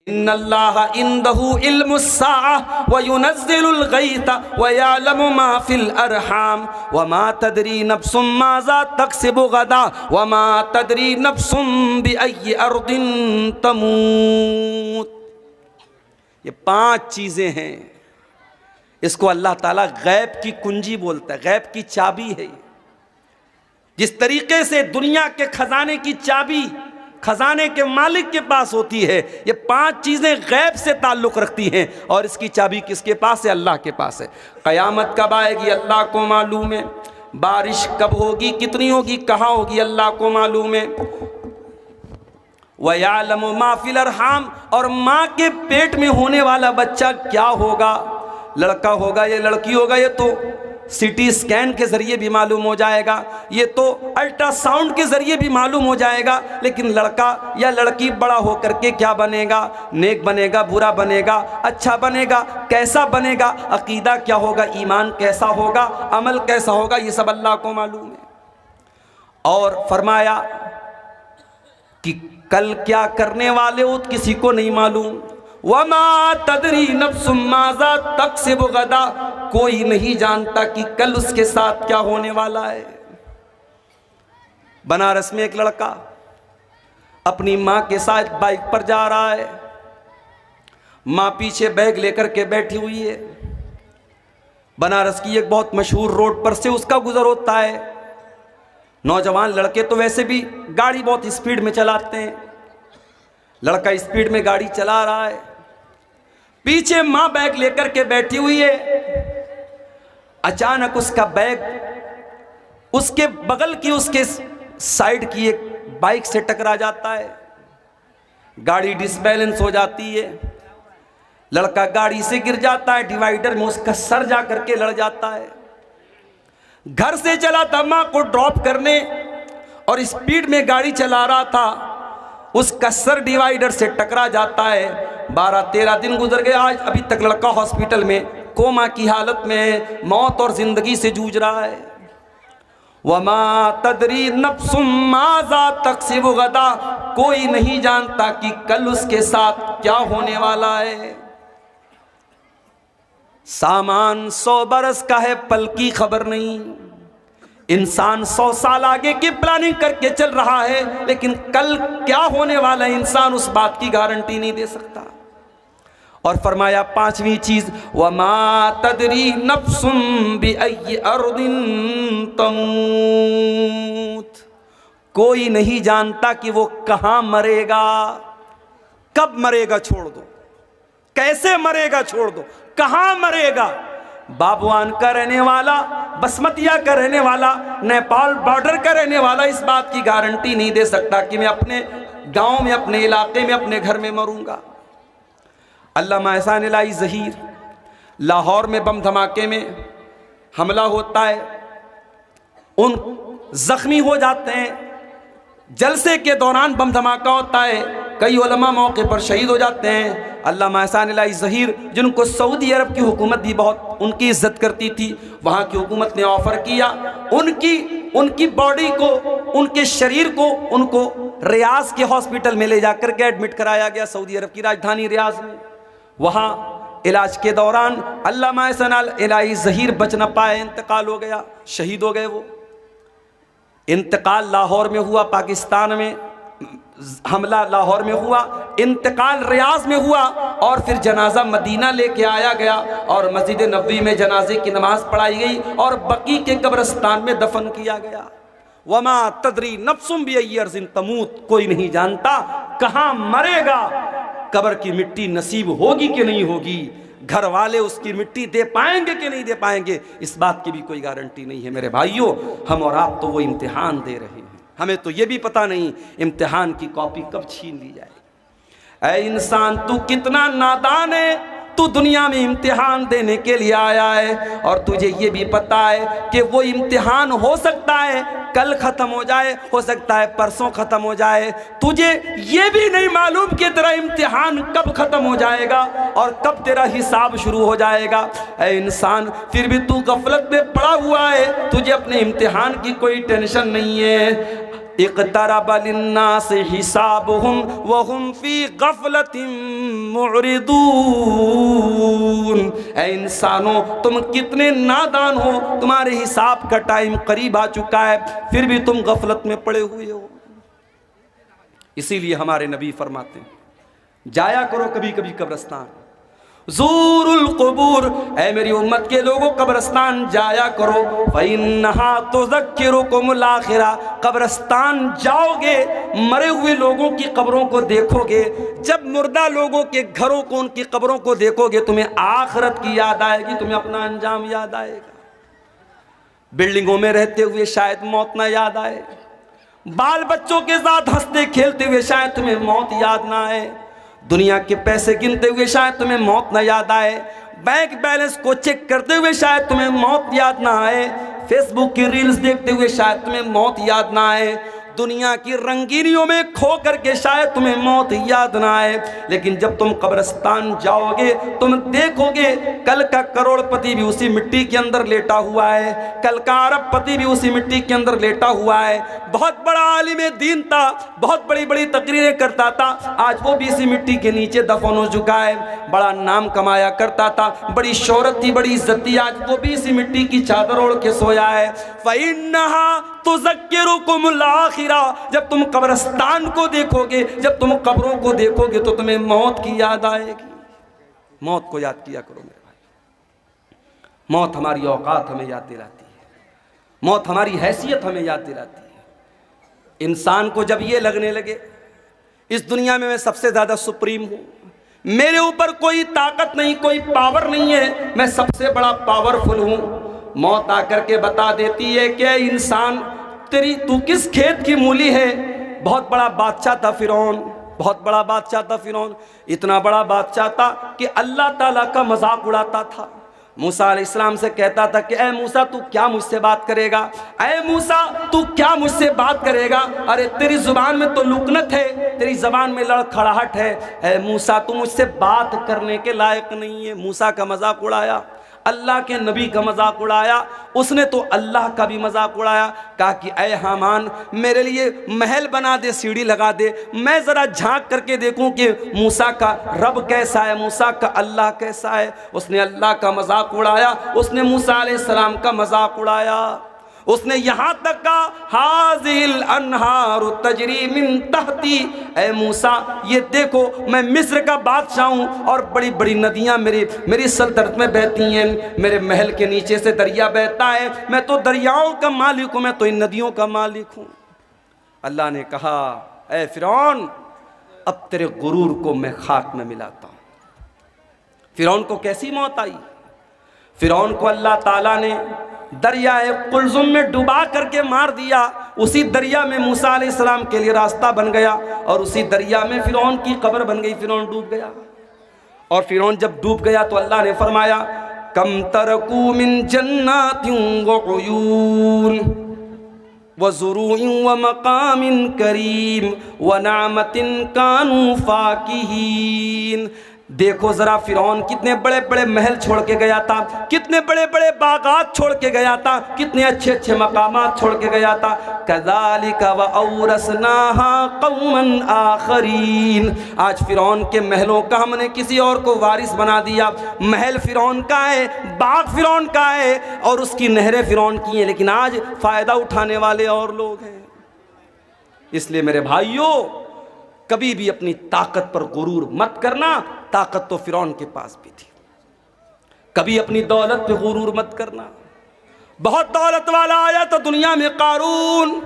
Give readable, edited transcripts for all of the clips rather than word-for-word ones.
इन्नल्लाह इंदहु इल्मुस्साअह व युनज़्ज़िलुल गैथ व यअलमु मा फिल अरहाम व मा तदरी नफ्सुम माज़ा तक्सिबु गदा व मा तदरी नफ्सुम बिअय्यि अर्दिन तमूत। ये 5 चीज़ें हैं, इसको अल्लाह ताला गैब की कुंजी बोलता है, गैब की चाबी है। जिस तरीके से दुनिया के खजाने की चाबी खजाने के मालिक के पास होती है, ये 5 चीजें गैब से ताल्लुक रखती हैं और इसकी चाबी किसके पास है? अल्लाह के पास है। कयामत कब आएगी अल्लाह को मालूम है, बारिश कब होगी, कितनी होगी, कहाँ होगी, अल्लाह को मालूम है। व यअलमु मा फिल अरहाम, और माँ के पेट में होने वाला बच्चा क्या होगा, लड़का होगा या लड़की होगा, ये तो सीटी स्कैन के ज़रिए भी मालूम हो जाएगा, ये तो अल्ट्रासाउंड के ज़रिए भी मालूम हो जाएगा। लेकिन लड़का या लड़की बड़ा होकर के क्या बनेगा, नेक बनेगा, बुरा बनेगा, अच्छा बनेगा, कैसा बनेगा, अकीदा क्या होगा, ईमान कैसा होगा, अमल कैसा होगा, ये सब अल्लाह को मालूम है। और फरमाया कि कल क्या करने वाले हो किसी को नहीं मालूम। वमा तदरी नफ्सुम माज़ा तक्सिबु गदा, कोई नहीं जानता कि कल उसके साथ क्या होने वाला है। बनारस में एक लड़का अपनी माँ के साथ बाइक पर जा रहा है, माँ पीछे बैग लेकर के बैठी हुई है। बनारस की एक बहुत मशहूर रोड पर से उसका गुजर होता है। नौजवान लड़के तो वैसे भी गाड़ी बहुत स्पीड में चलाते हैं, लड़का स्पीड में गाड़ी चला रहा है, पीछे माँ बैग लेकर के बैठी हुई है। अचानक उसका बैग उसके बगल की, उसके साइड की एक बाइक से टकरा जाता है, गाड़ी डिसबैलेंस हो जाती है, लड़का गाड़ी से गिर जाता है, डिवाइडर में उसका सर जा करके लड़ जाता है। घर से चला था माँ को ड्रॉप करने और स्पीड में गाड़ी चला रहा था, उसका सर डिवाइडर से टकरा जाता है। 12-13 दिन गुजर गए, आज अभी तक लड़का हॉस्पिटल में कोमा की हालत में मौत और जिंदगी से जूझ रहा है। वमा तदरी नफ्सुम माज़ा तक्सिबु गदा, कोई नहीं जानता कि कल उसके साथ क्या होने वाला है। सामान 100 बरस का है, पल की खबर नहीं। इंसान 100 साल आगे की प्लानिंग करके चल रहा है, लेकिन कल क्या होने वाला है इंसान उस बात की गारंटी नहीं दे सकता। और फरमाया 5वीं चीज, वमा तदरी नफ्सुम बिअय्यि अर्दिन तमूत, कोई नहीं जानता कि वो कहां मरेगा, कब मरेगा छोड़ दो, कैसे मरेगा छोड़ दो, कहां मरेगा। बाबुआन का रहने वाला, बसमतिया का रहने वाला, नेपाल बॉर्डर का रहने वाला इस बात की गारंटी नहीं दे सकता कि मैं अपने गांव में, अपने इलाके में, अपने घर में मरूंगा। अल्लामा एहसान इलाही ज़हीर, लाहौर में बम धमाके में हमला होता है, उन जख्मी हो जाते हैं, जलसे के दौरान बम धमाका होता है, कई उलमा मौके पर शहीद हो जाते हैं। अल्लामा एहसान इलाही ज़हीर, जिनको सऊदी अरब की हुकूमत भी बहुत उनकी इज्जत करती थी, वहाँ की हुकूमत ने ऑफ़र किया उनकी बॉडी को, उनके शरीर को, उनको रियाज के हॉस्पिटल में ले जाकर के एडमिट कराया गया, सऊदी अरब की राजधानी रियाज में। वहाँ इलाज के दौरान अल्लामा एहसान इलाही ज़हीर बच न पाए, इंतकाल हो गया, शहीद हो गए वो। इंतकाल लाहौर में हुआ, पाकिस्तान में हमला लाहौर में हुआ, इंतकाल रियाज में हुआ, और फिर जनाजा मदीना लेके आया गया और मस्जिद नबवी में जनाजे की नमाज पढ़ाई गई और बकी के कब्रिस्तान में दफन किया गया। वमा तदरी नफ्सुम बिअय्यि अर्ज़िन तमूत, कोई नहीं जानता कहाँ मरेगा, कब्र की मिट्टी नसीब होगी कि नहीं होगी, घर वाले उसकी मिट्टी दे पाएंगे कि नहीं दे पाएंगे, इस बात की भी कोई गारंटी नहीं है। मेरे भाइयों, हम और आप तो वो इम्तिहान दे रहे हैं, हमें तो ये भी पता नहीं इम्तिहान की कॉपी कब छीन ली जाए। ऐ इंसान, तू कितना नादान है, तू दुनिया में इम्तिहान देने के लिए आया है और तुझे ये भी पता है कि वो इम्तिहान हो सकता है कल ख़त्म हो जाए, हो सकता है परसों ख़त्म हो जाए। तुझे ये भी नहीं मालूम कि तेरा इम्तिहान कब ख़त्म हो जाएगा और कब तेरा हिसाब शुरू हो जाएगा। ऐ इंसान, फिर भी तू गफलत में पड़ा हुआ है, तुझे अपने इम्तिहान की कोई टेंशन नहीं है। इक़्तरब लिन्नास हिसाबुहुम व हुम फी गफ़लतिन मुअरिदून। ऐ इंसानों, तुम कितने नादान हो, तुम्हारे हिसाब का टाइम करीब आ चुका है, फिर भी तुम गफलत में पड़े हुए हो। इसीलिए हमारे नबी फरमाते हैं, जाया करो कभी कभी कब्रिस्तान, ज़ूरुल क़ुबूर, ऐ मेरी उम्मत के लोगों कब्रिस्तान जाया करो। फ़इन्नहा तुज़क्किरुकुमुल आखिरा, कब्रिस्तान जाओगे, मरे हुए लोगों की कब्रों को देखोगे, जब मुर्दा लोगों के घरों को, उनकी कब्रों को देखोगे, तुम्हें आखिरत की याद आएगी, तुम्हें अपना अंजाम याद आएगा। बिल्डिंगों में रहते हुए शायद मौत ना याद आए, बाल बच्चों के साथ हंसते खेलते हुए शायद तुम्हें मौत याद ना आए, दुनिया के पैसे गिनते हुए शायद तुम्हें मौत ना याद आए, बैंक बैलेंस को चेक करते हुए शायद तुम्हें मौत याद ना आए, फेसबुक की रील्स देखते हुए शायद तुम्हें मौत याद ना आए, दुनिया की रंगीनियों में खो करके शायद तुम्हें मौत याद ना आए। लेकिन जब तुम कब्रिस्तान जाओगे, तुम देखोगे कल का करोड़पति भी उसी मिट्टी के अंदर लेटा हुआ है, कल का अरबपति भी उसी मिट्टी के अंदर लेटा हुआ है, बहुत बड़ा आलिम दीन था, बहुत बड़ी बड़ी तकरीरें करता था, आज वो भी इसी मिट्टी के नीचे दफन हो चुका है। बड़ा नाम कमाया करता था, बड़ी शोहरत थी, बड़ी इज्जत थी, आज वो भी इसी मिट्टी की चादर ओढ़ के सोया है। फ़इन्नहा तुज़क्किरुकुमुल आखिरा, जब तुम कब्रिस्तान को देखोगे, जब तुम कब्रों को देखोगे, तो तुम्हें मौत की याद आएगी। मौत को याद किया करो मेरे भाई। मौत हमारी औकात हमें याद दिलाती है, मौत हमारी हैसियत हमें याद दिलाती है। इंसान को जब ये लगने लगे इस दुनिया में मैं सबसे ज़्यादा सुप्रीम हूँ, मेरे ऊपर कोई ताकत नहीं, कोई पावर नहीं है, मैं सबसे बड़ा पावरफुल हूँ, मौत आकर के बता देती है कि इंसान तू किस खेत की मूली है। बहुत बड़ा बादशाह था फिरौन, बहुत बड़ा बादशाह था फिरौन, इतना बड़ा बादशाह था कि अल्लाह ताला का मजाक उड़ाता था। मूसा अलैहिस्सलाम से कहता था कि ऐ मूसा तू क्या मुझसे बात करेगा, ऐ मूसा तू क्या मुझसे बात करेगा, अरे तेरी जुबान में तो लुकनत है, तेरी जबान में लड़खड़ाहट है, ऐ मूसा तू मुझसे बात करने के लायक नहीं है। मूसा का मजाक उड़ाया, अल्लाह के नबी का मजाक उड़ाया, उसने तो अल्लाह का भी मजाक उड़ाया। कहा कि ऐ हामान मेरे लिए महल बना दे, सीढ़ी लगा दे, मैं ज़रा झांक करके देखूं कि मूसा का रब कैसा है, मूसा का अल्लाह कैसा है। उसने अल्लाह का मजाक उड़ाया, उसने मूसा अलैहिस्सलाम का मजाक उड़ाया, उसने यहाँ तक कहा हाज़िल अनहारु तजरी मिन तहती, ऐ मूसा ये देखो मैं मिस्र का बादशाह हूँ और बड़ी बड़ी नदियाँ मेरी सल्तनत में बहती हैं, मेरे महल के नीचे से दरिया बहता है, मैं तो दरियाओं का मालिक हूँ, मैं तो इन नदियों का मालिक हूँ। अल्लाह ने कहा ऐ फिरौन अब तेरे गुरूर को मैं खाक में मिलाता हूँ। फिरौन को कैसी मौत आई? फिरौन को अल्लाह ताला ने दरियाए कुलजुम में डुबा करके मार दिया। उसी दरिया में मूसा अलैहिस्सलाम के लिए रास्ता बन गया और उसी दरिया में फिरौन की कब्र बन गई, फिरौन डूब गया। और फिरौन जब डूब गया तो अल्लाह ने फरमाया कम तरकू मिन जन्नातिन व उयून व ज़ुरूइन व मकामिन करीम व नामतिन कानू फाकिहीन। देखो जरा फिरौन कितने बड़े बड़े महल छोड़ के गया था, कितने बड़े बड़े बागात छोड़ के गया था, कितने अच्छे अच्छे मकामात छोड़ के गया था। कज़ालिका व औरसनाहा कौमन आखरीन, आज फिरौन के महलों का हमने किसी और को वारिस बना दिया। महल फिरौन का है, बाग फिरौन का है और उसकी नहरें फिरौन की हैं, लेकिन आज फ़ायदा उठाने वाले और लोग हैं। इसलिए मेरे भाइयों कभी भी अपनी ताकत पर गुरूर मत करना, ताकत तो फिरौन के पास भी थी। कभी अपनी दौलत पे गुरूर मत करना। बहुत दौलत वाला आया तो दुनिया में कारून,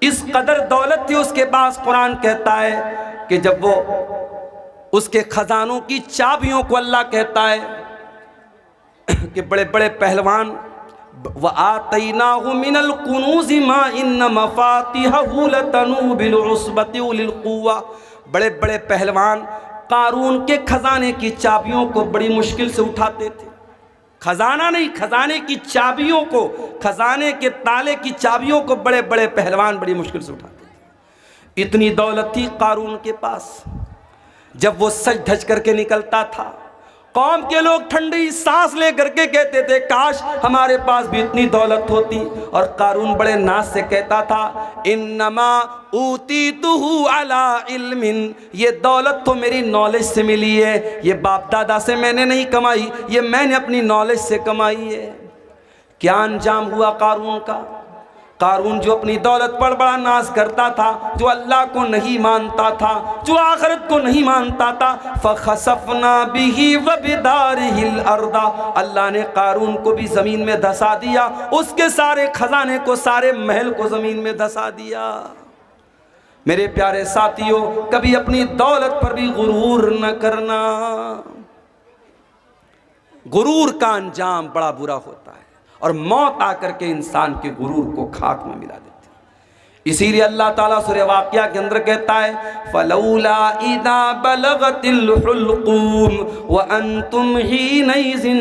इस कदर दौलत थी उसके पास, कुरान कहता है कि जब वो उसके खजानों की चाबियों को अल्लाह कहता है कि बड़े बड़े पहलवान व आतैनाहु मिनल कुनूज़ि मा इन्न मफातिहहु लतनू बिल उस्बति उलिल कुव्वा, बड़े बड़े पहलवान कारून के खजाने की चाबियों को बड़ी मुश्किल से उठाते थे। खजाना नहीं, खजाने की चाबियों को, खजाने के ताले की चाबियों को बड़े बड़े पहलवान बड़ी मुश्किल से उठाते थे। इतनी दौलत थी कारून के पास। जब वो सज धज करके निकलता था, कौम के लोग ठंडी सांस ले करके कहते थे काश हमारे पास भी इतनी दौलत होती। और कारून बड़े नाज से कहता था इन्नमा ऊतीतुहु अला इल्मिन, ये दौलत तो मेरी नॉलेज से मिली है, ये बाप दादा से मैंने नहीं कमाई, ये मैंने अपनी नॉलेज से कमाई है। क्या अंजाम हुआ कारून का? कारून जो अपनी दौलत पर बड़ा नाज करता था, जो अल्लाह को नहीं मानता था, जो आखिरत को नहीं मानता था, फखसफना बिही व बिदारिहिल अर्दा, अल्लाह ने कारून को भी ज़मीन में धंसा दिया, उसके सारे खजाने को, सारे महल को ज़मीन में धंसा दिया। मेरे प्यारे साथियों, कभी अपनी दौलत पर भी गुरूर न करना। गुरूर का अंजाम बड़ा बुरा होता है और मौत आकर के इंसान के गुरूर को खाक में मिला देती है। इसीलिए अल्लाह ताला सूरह वाक़िया के अंदर कहता है फलौला इदा बलगतिल हुल्क़ूम व अंतुम हीनइज़िन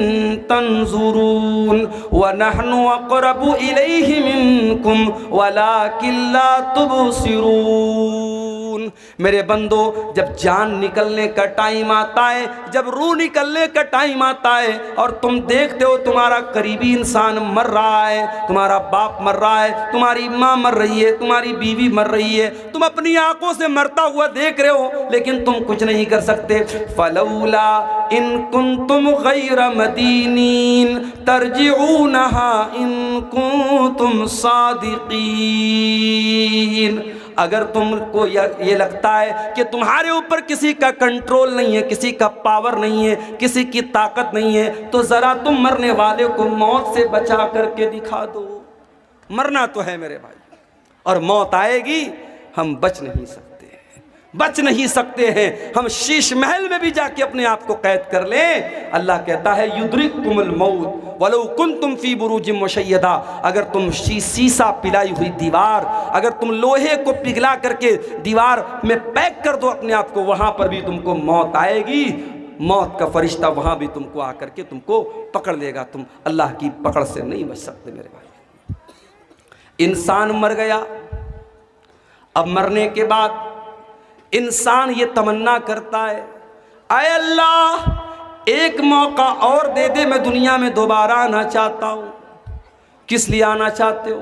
तंज़ुरून व नहनु अक़रबु इलैहि मिनकुम वलाकिन ला तुबसिरून। मेरे बंदो, जब जान निकलने का टाइम आता है, जब रूह निकलने का टाइम आता है और तुम देखते हो तुम्हारा करीबी इंसान मर रहा है, तुम्हारा बाप मर रहा है, तुम्हारी माँ मर रही है, तुम्हारी बीवी मर रही है, तुम अपनी आंखों से मरता हुआ देख रहे हो लेकिन तुम कुछ नहीं कर सकते। फलौला इन कुंतुम गैर मदीनीन तरजिऊनहा इन कुंतुम सादिकीन। अगर तुमको ये लगता है कि तुम्हारे ऊपर किसी का कंट्रोल नहीं है, किसी का पावर नहीं है, किसी की ताकत नहीं है, तो ज़रा तुम मरने वाले को मौत से बचा करके दिखा दो। मरना तो है मेरे भाई, और मौत आएगी, हम बच नहीं सकते, बच नहीं सकते हैं। हम शीश महल में भी जाके अपने आप को कैद कर लें, अल्लाह कहता है युद्रिकुमुल मौत वलौ कुंतुम फी बुरूजिम मुशय्यदा। अगर तुम शीशा पिलाई हुई दीवार, अगर तुम लोहे को पिघला करके दीवार में पैक कर दो अपने आप को, वहां पर भी तुमको मौत आएगी। मौत का फरिश्ता वहां भी तुमको आकर के तुमको पकड़ लेगा, तुम अल्लाह की पकड़ से नहीं बच सकते मेरे भाई। इंसान मर गया, अब मरने के बाद इंसान ये तमन्ना करता है, आए अल्लाह एक मौका और दे दे, मैं दुनिया में दोबारा आना चाहता हूँ। किस लिए आना चाहते हो?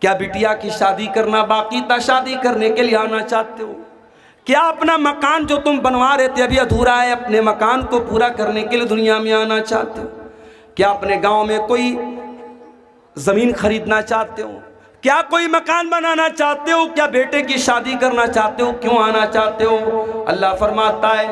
क्या बिटिया की शादी करना बाकी था, शादी करने के लिए आना चाहते हो? क्या अपना मकान जो तुम बनवा रहे थे अभी अधूरा है, अपने मकान को पूरा करने के लिए दुनिया में आना चाहते हो? क्या अपने गांव में कोई ज़मीन खरीदना चाहते हो? क्या कोई मकान बनाना चाहते हो? क्या बेटे की शादी करना चाहते हो? क्यों आना चाहते हो? अल्लाह फरमाता है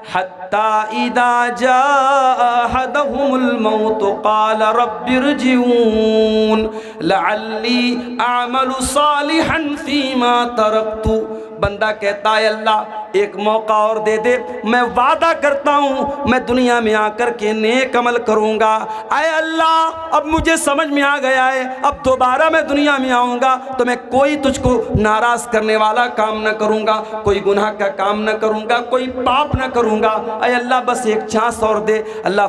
हत्ता इदा जाअहदहुमुल मौत क़ाल रब्बिरजिऊन लअल्ली अअमलु सालिहन फीमा तरक्तु। बंदा कहता है अल्लाह एक मौका और दे दे, मैं वादा करता हूँ मैं दुनिया में आकर के नेक अमल करूँगा। आए अल्लाह अब मुझे समझ में आ गया है, अब दोबारा मैं दुनिया में आऊँगा तो मैं कोई तुझको नाराज़ करने वाला काम न करूँगा, कोई गुनाह का काम न करूँगा, कोई पाप न करूँगा। आए अल्लाह बस एक चांस और दे। अल्लाह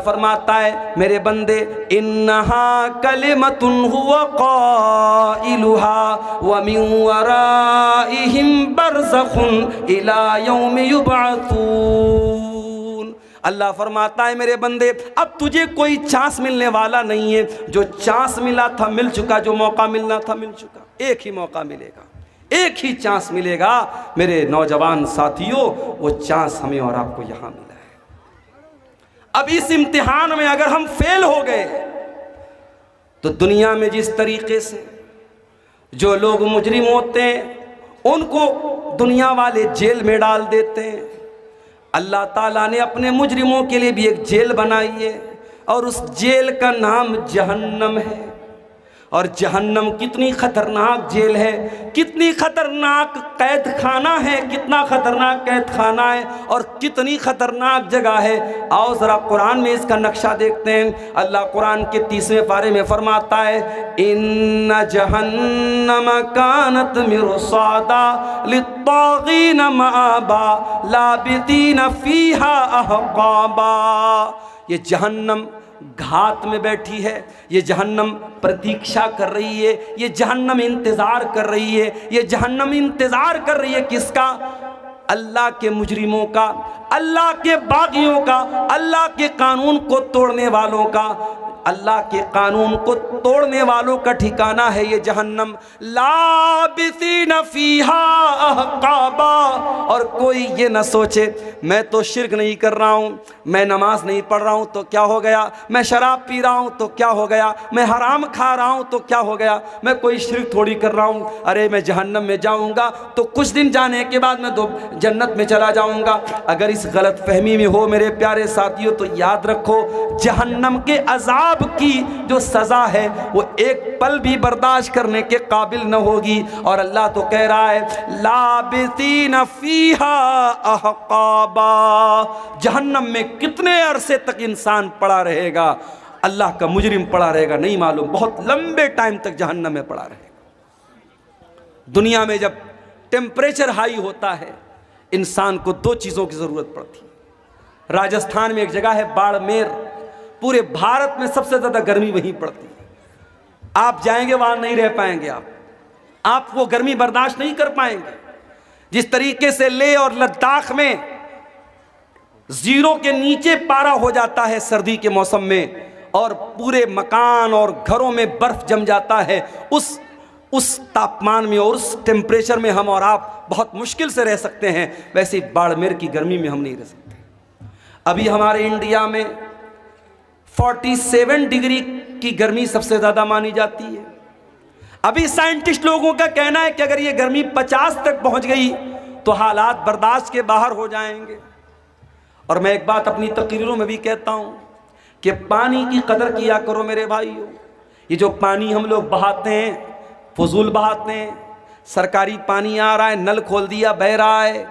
फरमाता है मेरे बंदे इन्नहा कलिमतुन हुवा क़ाइलुहा व मिन वराइहिम बरज़खुन इला यौमि युबअसून। अल्लाह फरमाता है मेरे बंदे अब तुझे कोई चांस मिलने वाला नहीं है, जो चांस मिला था मिल चुका, जो मौका मिलना था मिल चुका। एक ही मौका मिलेगा, एक ही चांस मिलेगा मेरे नौजवान साथियों, वो चांस हमें और आपको यहाँ मिला है। अब इस इम्तिहान में अगर हम फेल हो गए तो दुनिया में जिस तरीके से जो लोग मुजरिम होते हैं उनको दुनिया वाले जेल में डाल देते हैं, अल्लाह ताला ने अपने मुजरिमों के लिए भी एक जेल बनाई है और उस जेल का नाम जहन्नम है। और जहन्नम कितनी खतरनाक जेल है, कितनी खतरनाक कैद खाना है, कितना खतरनाक कैद खाना है और कितनी खतरनाक जगह है। आओ ज़रा कुरान में इसका नक्शा देखते हैं। अल्लाह कुरान के 30वें पारे में फरमाता है इन्ना जहन्नम कानत मिरसादा लित्तागीन माबा लाबितीन फीहा अहकाबा। ये जहन्नम घात में बैठी है, ये जहन्नम प्रतीक्षा कर रही है, ये जहन्नम इंतज़ार कर रही है, ये जहन्नम इंतज़ार कर रही है किसका? अल्लाह के मुजरिमों का, अल्लाह के बागियों का, अल्लाह के कानून को तोड़ने वालों का, अल्लाह के कानून को तोड़ने वालों का ठिकाना है ये जहन्नम। लाबिसीन फीहा अहकाबा। और कोई ये ना सोचे मैं तो शिर्क नहीं कर रहा हूँ, मैं नमाज नहीं पढ़ रहा हूँ तो क्या हो गया, मैं शराब पी रहा हूँ तो क्या हो गया, मैं हराम खा रहा हूँ तो क्या हो गया, मैं कोई शिर्क थोड़ी कर रहा हूँ, अरे मैं जहन्नम में जाऊँगा तो कुछ दिन जाने के बाद मैं तो जन्नत में चला जाऊँगा। अगर इस गलत फहमी में हो मेरे प्यारे साथियों तो याद रखो जहन्नम के अज़ाब की जो सजा है वो एक पल भी बर्दाश्त करने के काबिल न होगी। और अल्लाह तो कह रहा है लाबिसीन फीहा अहकाबा, जहन्नम में कितने अरसे तक इंसान पड़ा रहेगा, अल्लाह का मुजरिम पड़ा रहेगा नहीं मालूम, बहुत लंबे टाइम तक जहन्नम में पड़ा रहेगा। दुनिया में जब टेम्परेचर हाई होता है इंसान को दो चीज़ों की ज़रूरत पड़ती है। राजस्थान में एक जगह है बाड़मेर, पूरे भारत में सबसे ज़्यादा गर्मी वहीं पड़ती है। आप जाएंगे वहाँ नहीं रह पाएंगे, आप वो गर्मी बर्दाश्त नहीं कर पाएंगे। जिस तरीके से लेह और लद्दाख में जीरो के नीचे पारा हो जाता है सर्दी के मौसम में और पूरे मकान और घरों में बर्फ जम जाता है, उस तापमान में और उस टेम्परेचर में हम और आप बहुत मुश्किल से रह सकते हैं, वैसे बाड़मेर की गर्मी में हम नहीं रह सकते। अभी हमारे इंडिया में 47 डिग्री की गर्मी सबसे ज़्यादा मानी जाती है। अभी साइंटिस्ट लोगों का कहना है कि अगर ये गर्मी 50 तक पहुंच गई तो हालात बर्दाश्त के बाहर हो जाएंगे। और मैं एक बात अपनी तकरीरों में भी कहता हूं कि पानी की कदर किया करो मेरे भाइयों। ये जो पानी हम लोग बहाते हैं, फजूल बहाते हैं, सरकारी पानी आ रहा है, नल खोल दिया बह रहा है,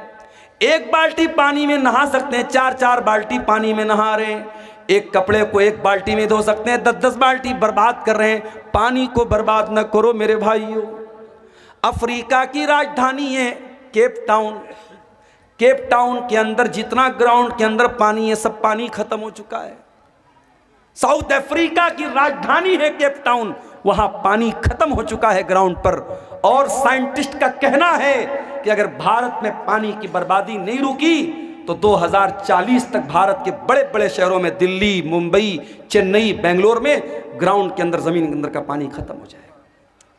एक बाल्टी पानी में नहा सकते हैं, 4-4 बाल्टी पानी में नहा रहे हैं, एक कपड़े को एक बाल्टी में धो सकते हैं, 10-10 बाल्टी बर्बाद कर रहे हैं। पानी को बर्बाद न करो मेरे भाइयों। अफ्रीका की राजधानी है केप टाउन, केप टाउन के अंदर जितना ग्राउंड के अंदर पानी है सब पानी खत्म हो चुका है। साउथ अफ्रीका की राजधानी है केप टाउन, वहां पानी खत्म हो चुका है ग्राउंड पर। और साइंटिस्ट का कहना है कि अगर भारत में पानी की बर्बादी नहीं रुकी तो 2040 तक भारत के बड़े बड़े शहरों में, दिल्ली, मुंबई, चेन्नई, बेंगलोर में ग्राउंड के अंदर, जमीन के अंदर का पानी खत्म हो जाएगा।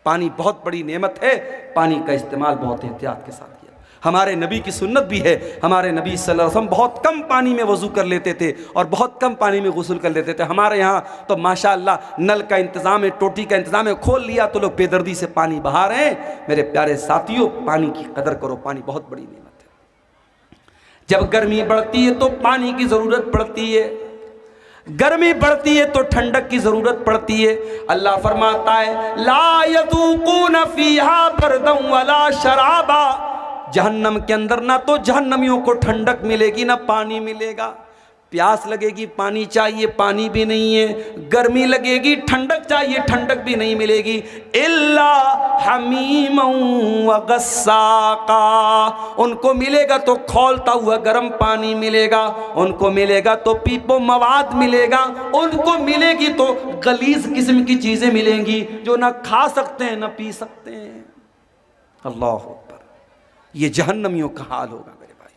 पानी बहुत बड़ी नेमत है, पानी का इस्तेमाल बहुत एहतियात के साथ किया। हमारे नबी की सुन्नत भी है, हमारे नबी सल्लल्लाहु अलैहि वसल्लम बहुत कम पानी में वज़ू कर लेते थे और बहुत कम पानी में गुस्ल कर लेते थे। हमारे यहाँ तो माशाअल्लाह नल का इंतज़ाम है, टोटी का इंतज़ाम है, खोल लिया तो लोग बेदर्दी से पानी बहा रहे हैं। मेरे प्यारे साथियों, पानी की कदर करो, पानी बहुत बड़ी नेमत है। जब गर्मी बढ़ती है तो पानी की ज़रूरत पड़ती है, गर्मी बढ़ती है तो ठंडक की ज़रूरत पड़ती है। अल्लाह फरमाता है ला यज़ूक़ून फ़ीहा बरदन वला शराबा, जहन्नम के अंदर ना तो जहन्नमियों को ठंडक मिलेगी ना पानी मिलेगा। प्यास लगेगी पानी चाहिए, पानी भी नहीं है, गर्मी लगेगी ठंडक चाहिए, ठंडक भी नहीं मिलेगी। इल्ला हमीमन व गस्साका, उनको मिलेगा तो खौलता हुआ गर्म पानी मिलेगा, उनको मिलेगा तो पीपो मवाद मिलेगा, उनको मिलेगी तो गलीज किस्म की चीज़ें मिलेंगी जो ना खा सकते हैं ना पी सकते हैं। अल्लाह अकबर, ये जहन्नमियों का हाल होगा मेरे भाई।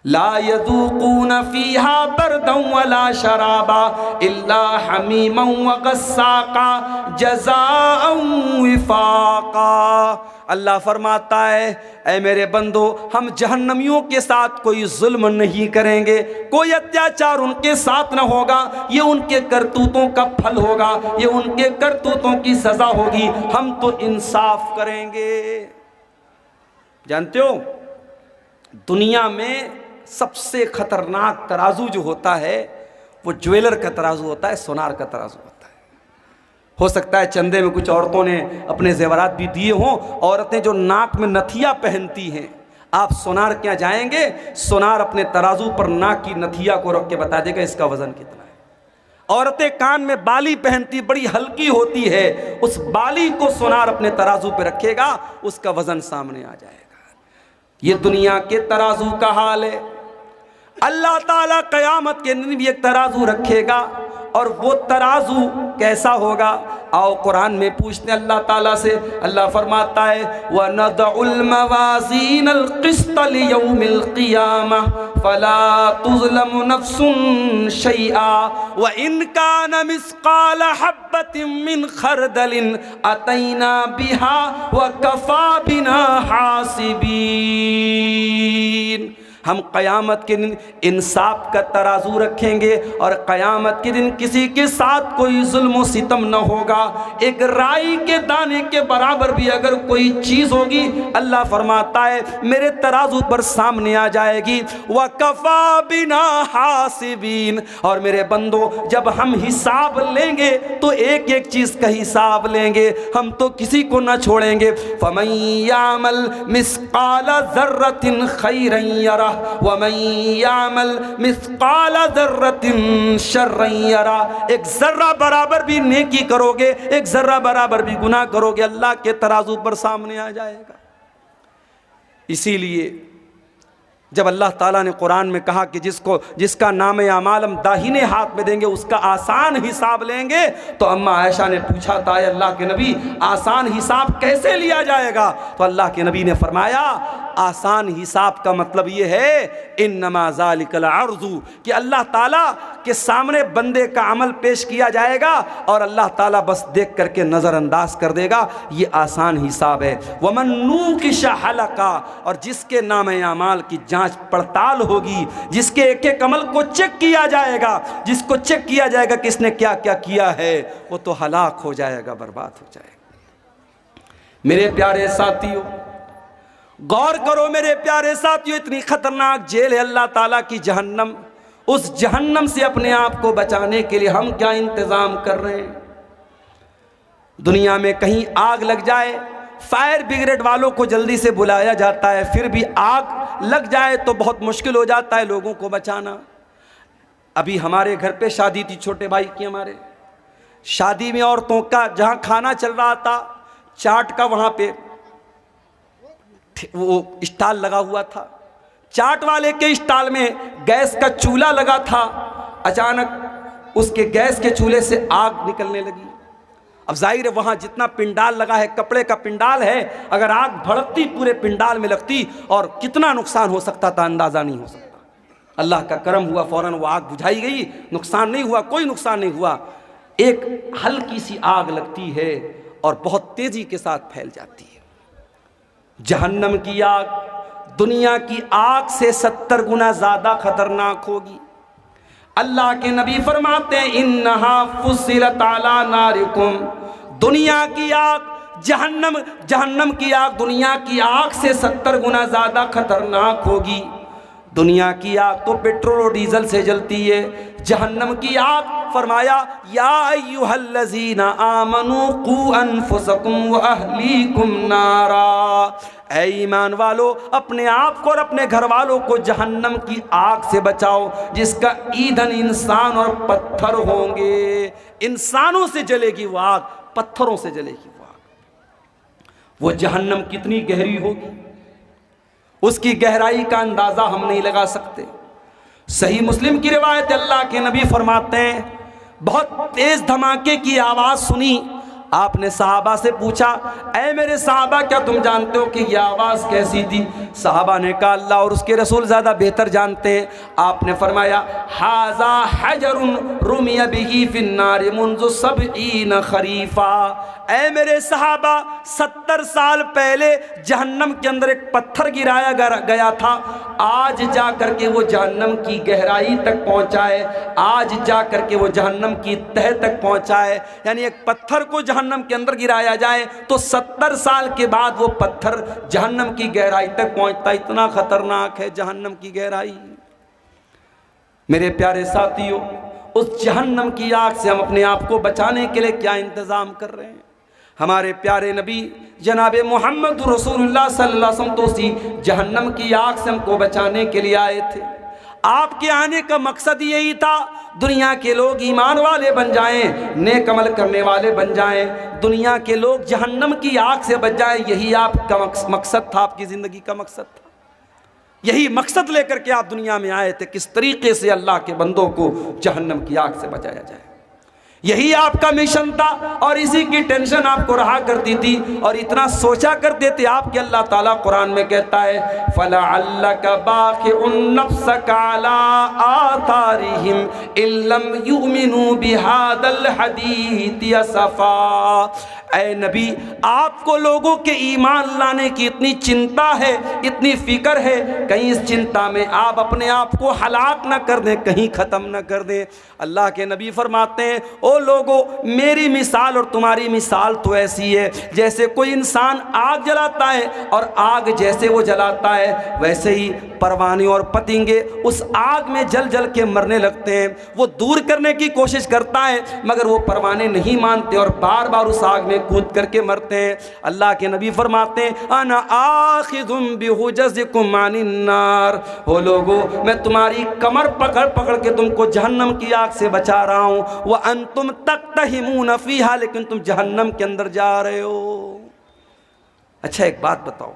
ला यज़ूक़ून फ़ीहा बरदन वला शराबा इल्ला हमीमन व गस्साका जज़ाअन विफ़ाक़ा। अल्लाह फरमाता है ऐ मेरे बंदो, हम जहन्नमियों के साथ कोई जुल्म नहीं करेंगे, कोई अत्याचार उनके साथ न होगा, ये उनके करतूतों का फल होगा, ये उनके करतूतों की सज़ा होगी, हम तो इंसाफ करेंगे। जानते हो दुनिया में सबसे खतरनाक तराजू जो होता है वो ज्वेलर का तराजू होता है, सोनार का तराजू होता है। हो सकता है चंदे में कुछ औरतों ने अपने जेवरात भी दिए हों, औरतें जो नाक में नथिया पहनती हैं, आप सोनार के यहाँ जाएंगे, सोनार अपने तराजू पर नाक की नथिया को रख के बता देगा इसका वजन कितना है। औरतें कान में बाली पहनती, बड़ी हल्की होती है, उस बाली को सोनार अपने तराजू पे रखेगा, उसका वजन सामने आ जाएगा। ये दुनिया के तराजू का हाल है। अल्लाह ताला क़यामत के दिन भी एक तराजू रखेगा, और वो तराजू कैसा होगा? आओ कुरान में पूछते हैं अल्लाह ताला से। अल्लाह फरमाता है व नदउल मवाज़ीनल क़िस्त लियौमिल क़ियामह फला तुज़लमु नफ्सुन शैआ व इन कान मिस्क़ाल हब्बतिन मिन खरदलिन अतैना बिहा व कफ़ा बिना हासिबीन। हम क़यामत के दिन इंसाफ का तराजू रखेंगे और क़यामत के दिन किसी के साथ कोई जुल्म सितम न होगा। एक राई के दाने के बराबर भी अगर कोई चीज़ होगी अल्लाह फरमाता है मेरे तराजू पर सामने आ जाएगी। व कफ़ा बिना हासिबीन, और मेरे बंदो जब हम हिसाब लेंगे तो एक एक चीज़ का हिसाब लेंगे, हम तो किसी को न छोड़ेंगे। फमन यामल मिस्क़ाल ज़र्रतिन खैरन यरा वमन यामल मिस्क़ाल ज़र्रतिन शर्रन यरा। एक जर्रा बराबर भी नेकी करोगे, एक जर्रा बराबर भी गुनाह करोगे, अल्लाह के तराजू पर सामने आ जाएगा। इसीलिए जब अल्लाह ताला ने कुरान में कहा कि जिसका नाम अमाल हम दाहिने हाथ में देंगे उसका आसान हिसाब लेंगे, तो अम्मा आयशा ने पूछा था अल्लाह के नबी आसान हिसाब कैसे लिया जाएगा? तो अल्लाह के नबी ने फरमाया आसान हिसाब का मतलब ये है इन्नमा ज़ालिकल अर्ज़ु, कि अल्लाह ताला के सामने बंदे का अमल पेश किया जाएगा और अल्लाह ताला बस देख करके नज़रअंदाज कर देगा, ये आसान हिसाब है। वमन नूकिश हलका, और जिसके नाम अमाल की जांच पड़ताल होगी, जिसके एक एक अमल को चेक किया जाएगा, जिसको चेक किया जाएगा कि इसने क्या क्या किया है, वो तो हलाक हो जाएगा, बर्बाद हो जाएगा। मेरे प्यारे साथियों गौर करो, मेरे प्यारे साथियों, इतनी खतरनाक जेल है अल्लाह ताला की जहन्नम। उस जहन्नम से अपने आप को बचाने के लिए हम क्या इंतजाम कर रहे हैं? दुनिया में कहीं आग लग जाए, फायर ब्रिगेड वालों को जल्दी से बुलाया जाता है, फिर भी आग लग जाए तो बहुत मुश्किल हो जाता है लोगों को बचाना। अभी हमारे घर पे शादी थी, छोटे भाई की, हमारे शादी में औरतों का जहां खाना चल रहा था, चाट का वहां पे वो स्टॉल लगा हुआ था, चाट वाले के स्टॉल में गैस का चूल्हा लगा था। अचानक उसके गैस के चूल्हे से आग निकलने लगी। अब जाहिर है वहां जितना पिंडाल लगा है, कपड़े का पिंडाल है, अगर आग भड़कती पूरे पिंडाल में लगती और कितना नुकसान हो सकता था अंदाजा नहीं हो सकता। अल्लाह का करम हुआ, फौरन वो आग बुझाई गई, नुकसान नहीं हुआ, कोई नुकसान नहीं हुआ। एक हल्की सी आग लगती है और बहुत तेजी के साथ फैल जाती है। जहन्नम की आग दुनिया की आग से 70 गुना ज्यादा खतरनाक होगी। अल्लाह के नबी फरमाते हैं इन्नहा फुस्सिलत अला नारिकुम, दुनिया की आग जहन्नम की आग दुनिया की आग से 70 गुना ज्यादा खतरनाक होगी। दुनिया की आग तो पेट्रोल और डीजल से जलती है, जहन्नम की आग फरमाया या अय्युहल्लज़ीना आमनू कू अनफुसकुम व अहलीकुम नारा, ऐ ईमान वालो अपने आप को और अपने घर वालों को जहन्नम की आग से बचाओ, जिसका ईंधन इंसान और पत्थर होंगे। इंसानों से जलेगी वो आग, पत्थरों से जलेगी वो आग। वो जहन्नम कितनी गहरी होगी, उसकी गहराई का अंदाजा हम नहीं लगा सकते। सही मुस्लिम की रिवायत, अल्लाह के नबी फरमाते हैं बहुत तेज धमाके की आवाज सुनी। आपने सहाबा से पूछा ऐ मेरे सहाबा क्या तुम जानते हो कि यह आवाज़ कैसी थी? सहाबा ने कहा अल्लाह और उसके रसूल ज़्यादा बेहतर जानते हैं। आपने फरमाया हाजा हजरुन रुमिया बिही फिन्नार मुंज़ु सबईन खरीफा, ऐ मेरे सहाबा 70 साल पहले जहन्नम के अंदर एक पत्थर गिराया गया था, आज जा करके वो जहन्नम की गहराई तक पहुँचा है, आज जा करके वो जहन्नम की तह तक पहुँचा है। यानी एक पत्थर को जहन्नम के अंदर गिराया जाए तो 70 साल के बाद वो पत्थर जहन्नम की गहराई तक पहुँचता। इतना खतरनाक है जहन्नम की गहराई। मेरे प्यारे साथियों, उस जहन्नम की आग से हम अपने आप को बचाने के लिए क्या इंतज़ाम कर रहे हैं? हमारे प्यारे नबी जनाब मोहम्मद रसूलुल्लाह सल्लल्लाहु अलैहि वसल्लम तो उसी जहन्नम की आग से हमको बचाने के लिए आए थे। आपके आने का मकसद यही था दुनिया के लोग ईमान वाले बन जाएं, नेक अमल करने वाले बन जाएं, दुनिया के लोग जहन्नम की आग से बच जाएं। यही आपका मकसद था, आपकी ज़िंदगी का मकसद था। यही मकसद लेकर के आप दुनिया में आए थे, किस तरीके से अल्लाह के बंदों को जहन्नम की आग से बचाया जाए। यही आपका मिशन था और इसी की टेंशन आपको रहा करती थी और इतना सोचा करते थे आप कि अल्लाह ताला कुरान में कहता है फलअल्लका बाखिउन नफ्सका अला आथारिहिम इल्लम युमिनू बिहादल हदीथ असफा। ऐ नबी, आपको लोगों के ईमान लाने की इतनी चिंता है, इतनी फिक्र है, कहीं इस चिंता में आप अपने आप को हलाक न कर दें, कहीं ख़त्म न कर दें। अल्लाह के नबी फरमाते हैं, ओ लोगों, मेरी मिसाल और तुम्हारी मिसाल तो ऐसी है जैसे कोई इंसान आग जलाता है और आग जैसे वो जलाता है वैसे ही परवाने और पतंगे उस आग में जल जल के मरने लगते हैं। वो दूर करने की कोशिश करता है मगर वो परवाने नहीं मानते और बार बार उस आग में कूद करके मरते हैं। अल्लाह के नबी फरमाते हैं, अना आखिजुम बिहुजज़िकुम अनिन नार, हो लोगो, मैं तुम्हारी कमर पकड़ पकड़ के तुमको जहन्नम की आग से बचा रहा हूँ। व अंतुम तक़तहिमून फ़ीहा, लेकिन तुम जहन्नम के अंदर जा रहे हो। अच्छा एक बात बताओ,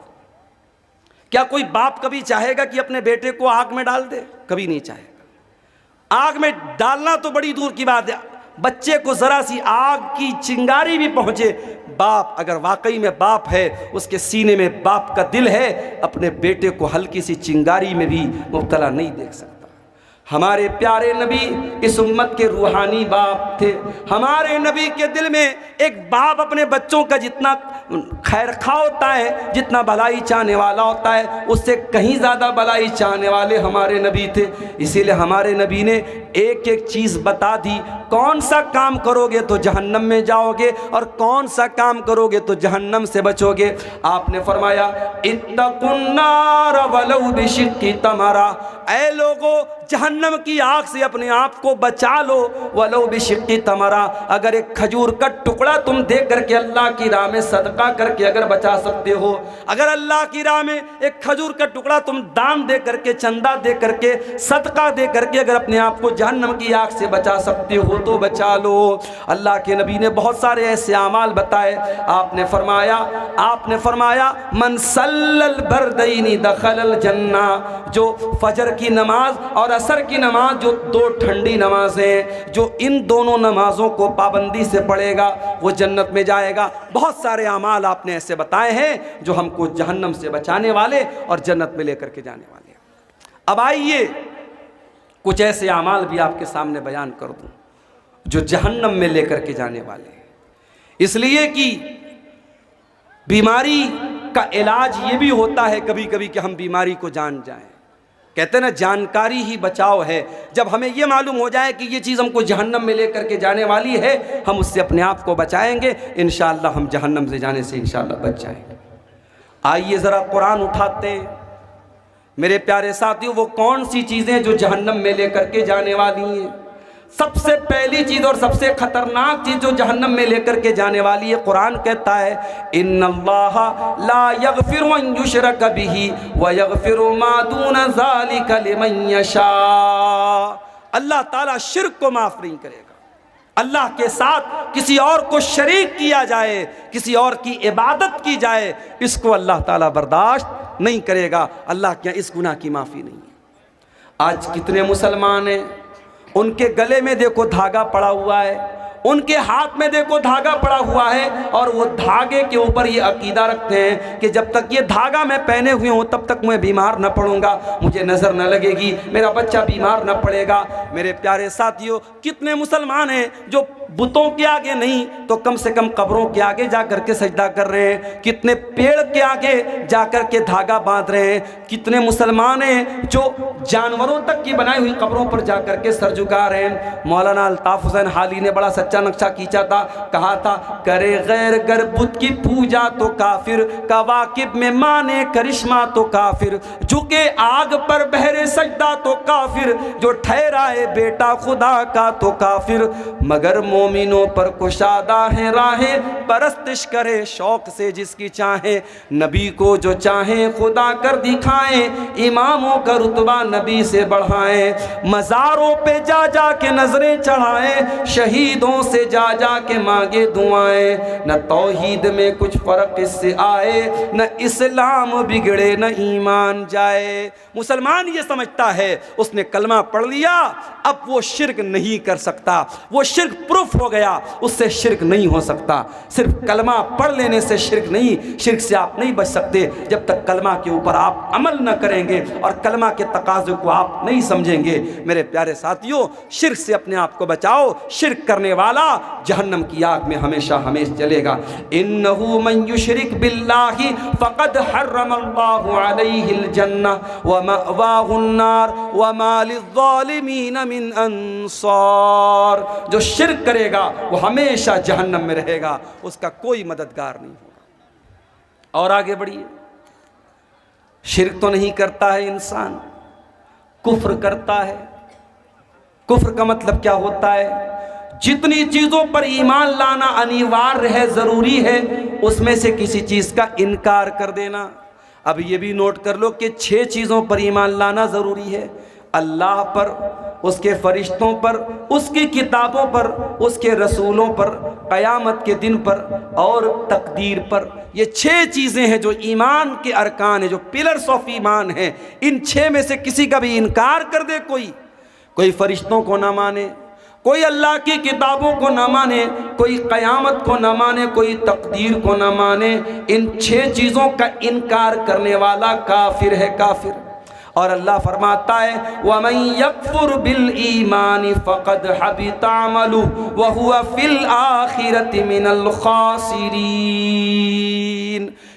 क्या कोई बाप कभी चाहेगा कि अपने बेटे को आग में डाल दे? कभी नहीं चाहेगा। आग में डालना तो बड़ी दूर की बात है, बच्चे को जरा सी आग की चिंगारी भी पहुंचे, बाप अगर वाकई में बाप है, उसके सीने में बाप का दिल है, अपने बेटे को हल्की सी चिंगारी में भी मुब्तला नहीं देख सकता। हमारे प्यारे नबी इस उम्मत के रूहानी बाप थे। हमारे नबी के दिल में एक बाप अपने बच्चों का जितना खैर खा होता है, जितना भलाई चाहने वाला होता है, उससे कहीं ज़्यादा भलाई चाहने वाले हमारे नबी थे। इसीलिए हमारे नबी ने एक एक चीज़ बता दी, कौन सा काम करोगे तो जहन्नम में जाओगे और कौन सा काम करोगे तो जहन्नम से बचोगे। आपने फरमाया, इत्तकुन नार वलौ बिशिक्की तमरा, ऐ लोगो, जहन्नम की आग से अपने आप को बचा लो, वलो बिशिक्की तमरा, अगर एक खजूर का टुकड़ा तुम दे करके अल्लाह की राह में सदका करके अगर बचा सकते हो, अगर अल्लाह की राह में एक खजूर का टुकड़ा तुम दान दे करके, चंदा दे करके, सदका दे करके अगर अपने आप को जहन्नम की आग से बचा सकते हो तो बचा लो। अल्लाह के नबी ने बहुत सारे ऐसे अमाल बताए। आपने फरमाया मन सल्लल बरदैनी दखलल जन्ना, जो फजर की नमाज और असर की नमाज, जो दो ठंडी नमाजें, जो इन दोनों नमाजों को पाबंदी से पढ़ेगा वो जन्नत में जाएगा। बहुत सारे अमाल आपने ऐसे बताए हैं जो हमको जहन्नम से बचाने वाले और जन्नत में लेकर के जाने वाले। अब आइए कुछ ऐसे अमाल भी आपके सामने बयान कर दूं जो जहन्नम में लेकर के जाने वाले हैं। इसलिए कि बीमारी का इलाज ये भी होता है कभी कभी कि हम बीमारी को जान जाएं। कहते हैं ना, जानकारी ही बचाव है। जब हमें ये मालूम हो जाए कि ये चीज़ हमको जहन्नम में लेकर के जाने वाली है, हम उससे अपने आप को बचाएंगे, इंशाअल्लाह हम जहन्नम से जाने से इंशाअल्लाह बच जाएंगे। आइए ज़रा कुरान उठाते हैं मेरे प्यारे साथियों, वो कौन सी चीज़ें जो जहन्नम में लेकर के जाने वाली हैं। सबसे पहली चीज़ और सबसे खतरनाक चीज़ जो जहन्नम में लेकर के जाने वाली है, कुरान कहता है, इन्नल्लाहा ला यगफिरु अन युशरक बिही व यगफिरु मा दून ज़ालिका लिमन यशा। अल्लाह ताला शिर्क को माफ़ नहीं करेगा। अल्लाह के साथ किसी और को शरीक किया जाए, किसी और की इबादत की जाए, इसको अल्लाह ताला बर्दाश्त नहीं करेगा। अल्लाह के यहाँ इस गुनाह की माफ़ी नहीं है। आज कितने मुसलमान हैं, उनके गले में देखो धागा पड़ा हुआ है, उनके हाथ में देखो धागा पड़ा हुआ है, और वो धागे के ऊपर ये अकीदा रखते हैं कि जब तक ये धागा मैं पहने हुए हूँ तब तक मैं बीमार न पड़ूंगा, मुझे नज़र न लगेगी, मेरा बच्चा बीमार न पड़ेगा। मेरे प्यारे साथियों, कितने मुसलमान हैं जो बुतों के आगे नहीं तो कम से कम कब्रों के आगे जा कर के सजदा कर रहे हैं, कितने पेड़ के आगे जा कर के धागा बांध रहे हैं, कितने मुसलमान हैं जो जानवरों तक की बनाई हुई कब्रों पर जा कर के सर झुका रहे हैं। मौलाना अल्ताफ हुसैन हाली ने बड़ा सच्चा नक्शा खींचा था, कहा था, करे गैर गर बुत की पूजा तो काफिर, कवाकिब में माने करिश्मा तो काफिर, झुके आग पर बहरे सजदा तो काफिर, जो ठहराए बेटा खुदा का तो काफिर, मगर मोमिनों पर कुशादा है राहें, परस्तिश करे शौक से जिसकी चाहे, नबी को जो चाहे खुदा कर दिखाए, इमामों का रुतबा नबी से बढ़ाए, मज़ारों पे जा जा के नजरें चढ़ाए, शहीदों से जा जा के मांगे दुआएं, न तौहीद में कुछ फर्क इससे आए, न इस्लाम बिगड़े न ईमान जाए। मुसलमान ये समझता है उसने कलमा पढ़ लिया, अब वो शिर्क नहीं कर सकता, वो शिर्क प्रूफ माफ़ हो गया, उससे शिर्क नहीं हो सकता। सिर्फ कलमा पढ़ लेने से शिर्क नहीं, शिर्क से आप नहीं बच सकते जब तक कलमा के ऊपर आप अमल न करेंगे और कलमा के तकाज़े को आप नहीं समझेंगे। मेरे प्यारे साथियों, शिर्क से अपने आप को बचाओ। शिर्क करने वाला जहन्नम की आग में हमेशा हमेशा जलेगा। इन्नहु मन युशरिक बिल्लाहि फ़क़द हर्रमल्लाहु अलैहिल जन्नह व मअवाहुन नार व मा लिज़्ज़ालिमीन मिन अंसार। जो शिर्क करेगा वो हमेशा जहन्नम में रहेगा, उसका कोई मददगार नहीं होगा। और आगे बढ़िए, शिर्क तो नहीं करता है इंसान, कुफ्र करता है। कुफ्र का मतलब क्या होता है? जितनी चीज़ों पर ईमान लाना अनिवार्य है, ज़रूरी है, उसमें से किसी चीज़ का इनकार कर देना। अब ये भी नोट कर लो कि 6 चीज़ों पर ईमान लाना ज़रूरी है। अल्लाह पर, उसके फरिश्तों पर, उसकी किताबों पर, उसके रसूलों पर, क़यामत के दिन पर और तकदीर पर। ये 6 चीज़ें हैं जो ईमान के अरकान हैं, जो पिलर्स ऑफ ईमान हैं। इन 6 में से किसी का भी इनकार कर दे, कोई फरिश्तों को ना माने, कोई अल्लाह की किताबों को ना माने, कोई क़यामत को ना माने, कोई तकदीर को ना माने, इन 6 चीज़ों का इनकार करने वाला काफिर है, काफिर। और अल्लाह फरमाता है वमन यकफुर बिल ईमानी फ़क़द हबिता अमलुहु व हुवा फ़िल आखिरति मिनल खासिरीन।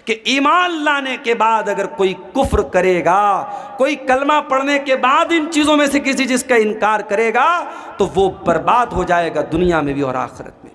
कि ईमान लाने के बाद अगर कोई कुफ्र करेगा, कोई कलमा पढ़ने के बाद इन चीज़ों में से किसी चीज़ का इनकार करेगा, तो वो बर्बाद हो जाएगा दुनिया में भी और आखिरत में।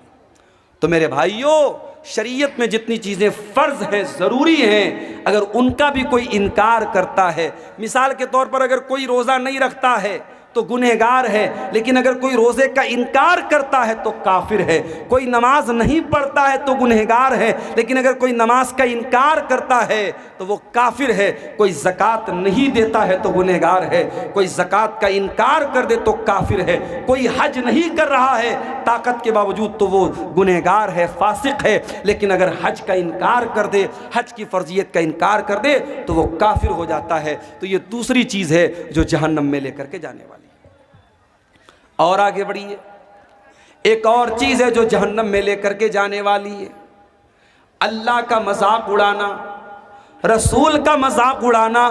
तो मेरे भाइयों, शरीयत में जितनी चीज़ें फ़र्ज़ हैं, ज़रूरी हैं, अगर उनका भी कोई इनकार करता है, मिसाल के तौर पर अगर कोई रोज़ा नहीं रखता है तो गुनहगार है, लेकिन अगर कोई रोज़े का इनकार करता है तो काफिर है। कोई नमाज नहीं पढ़ता है तो गुनहगार है, लेकिन अगर कोई नमाज का इनकार करता है तो वो काफिर है। कोई ज़कात नहीं देता है तो गुनहगार है, कोई ज़कात का इनकार कर दे तो काफिर है, कोई हज नहीं कर रहा है ताकत के बावजूद तो वो गुनहगार है, फासिक है। लेकिन अगर हज का इनकार कर दे, हज की फ़र्जियत का इनकार कर दे तो वो काफिर हो जाता है। तो ये दूसरी चीज़ है जो जहन्नम में लेकर के जाने वाली। और आगे बढ़िए, एक और चीज़ है जो जहन्नम में लेकर के जाने वाली है, अल्लाह का मजाक उड़ाना, रसूल का मजाक उड़ाना,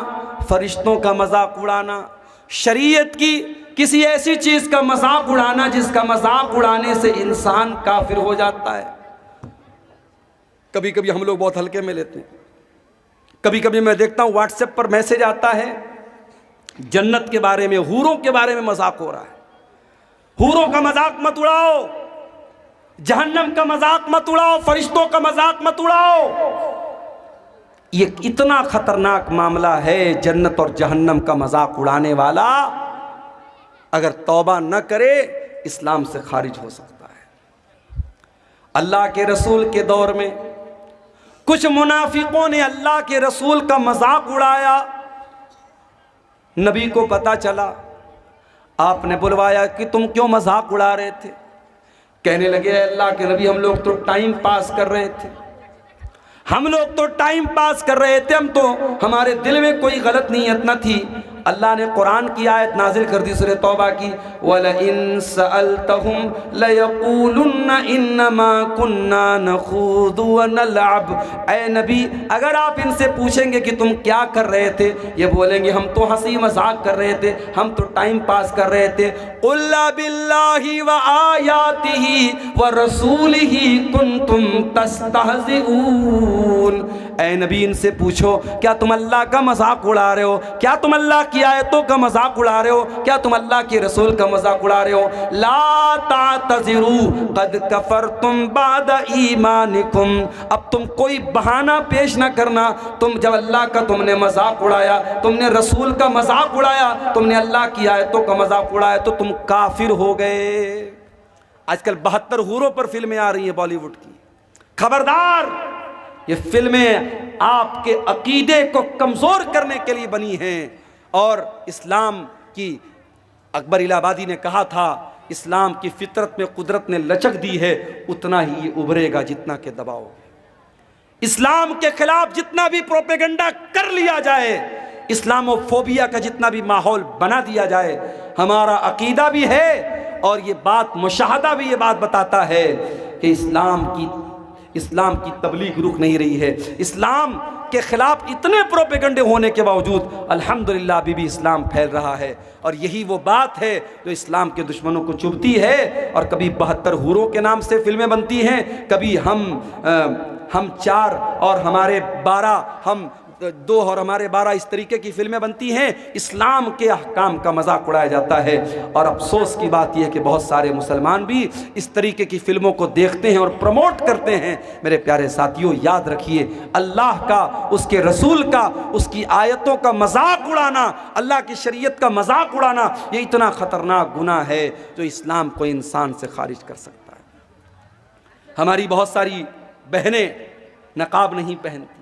फरिश्तों का मजाक उड़ाना, शरीयत की किसी ऐसी चीज़ का मजाक उड़ाना जिसका मजाक उड़ाने से इंसान काफिर हो जाता है। कभी कभी हम लोग बहुत हल्के में लेते हैं। कभी कभी मैं देखता हूँ व्हाट्सएप पर मैसेज आता है, जन्नत के बारे में, हूरों के बारे में मजाक हो रहा है। हूरों का मजाक मत उड़ाओ, जहन्नम का मजाक मत उड़ाओ, फरिश्तों का मजाक मत उड़ाओ। ये इतना खतरनाक मामला है। जन्नत और जहन्नम का मजाक उड़ाने वाला अगर तौबा न करे इस्लाम से खारिज हो सकता है। अल्लाह के रसूल के दौर में कुछ मुनाफिकों ने अल्लाह के रसूल का मजाक उड़ाया। नबी को पता चला, आपने बुलवाया कि तुम क्यों मजाक उड़ा रहे थे। कहने लगे, अल्लाह के नबी, हम लोग तो टाइम पास कर रहे थे, हम लोग तो टाइम पास कर रहे थे, हम तो, हमारे दिल में कोई गलत नीयत न थी। अल्लाह ने कुरान की आयत नाजिल कर दी, सूरह तौबा की, वलइन सअल्तहुम लयक़ूलुन्ना इन्नमा कुन्ना नख़ूदु व नलअब। ऐ नबी, अगर आप इनसे पूछेंगे कि तुम क्या कर रहे थे, ये बोलेंगे हम तो हंसी मजाक कर रहे थे, हम तो टाइम पास कर रहे थे। क़ुल बिल्लाहि व आयातिही व रसूलिही कुन्तुम तस्तहज़िऊन। ऐ नबी, इनसे पूछो, क्या तुम अल्लाह का मजाक उड़ा रहे हो? क्या तुम अल्लाह की आयतों का मजाक उड़ा रहे हो? क्या तुम अल्लाह के रसूल का मजाक उड़ा रहे हो? ला तातज़िरू क़द कफ़रतुम बाद ईमानिकुम। अब तुम कोई बहाना पेश ना करना। तुम जब अल्लाह का तुमने मजाक उड़ाया, तुमने रसूल का मजाक उड़ाया, तुमने अल्लाह की आयतों का मजाक उड़ाया तो तुम काफिर हो गए। आजकल 72 हूरों पर फिल्में आ रही हैं बॉलीवुड की। खबरदार, ये फिल्में आपके अकीदे को कमज़ोर करने के लिए बनी हैं। और इस्लाम की, अकबर इलाहाबादी ने कहा था, इस्लाम की फितरत में कुदरत ने लचक दी है, उतना ही ये उभरेगा जितना के दबाव। इस्लाम के खिलाफ जितना भी प्रोपेगेंडा कर लिया जाए, इस्लामोफोबिया का जितना भी माहौल बना दिया जाए, हमारा अकीदा भी है और ये बात मुशाहदा भी ये बात बताता है कि इस्लाम की तबलीग रुक नहीं रही है। इस्लाम के खिलाफ इतने प्रोपेगंडे होने के बावजूद अल्हम्दुलिल्लाह अभी भी इस्लाम फैल रहा है। और यही वो बात है जो इस्लाम के दुश्मनों को चुभती है। और कभी 72 हूरों के नाम से फिल्में बनती हैं, कभी हम 4 और हमारे 12, हम 2 और हमारे 12, इस तरीके की फिल्में बनती हैं। इस्लाम के अहकाम का मजाक उड़ाया जाता है। और अफसोस की बात यह है कि बहुत सारे मुसलमान भी इस तरीके की फिल्मों को देखते हैं और प्रमोट करते हैं। मेरे प्यारे साथियों, याद रखिए, अल्लाह का, उसके रसूल का, उसकी आयतों का मजाक उड़ाना, अल्लाह की शरीयत का मजाक उड़ाना, ये इतना ख़तरनाक गुनाह है जो इस्लाम को इंसान से खारिज कर सकता है। हमारी बहुत सारी बहनें नकाब नहीं पहनती,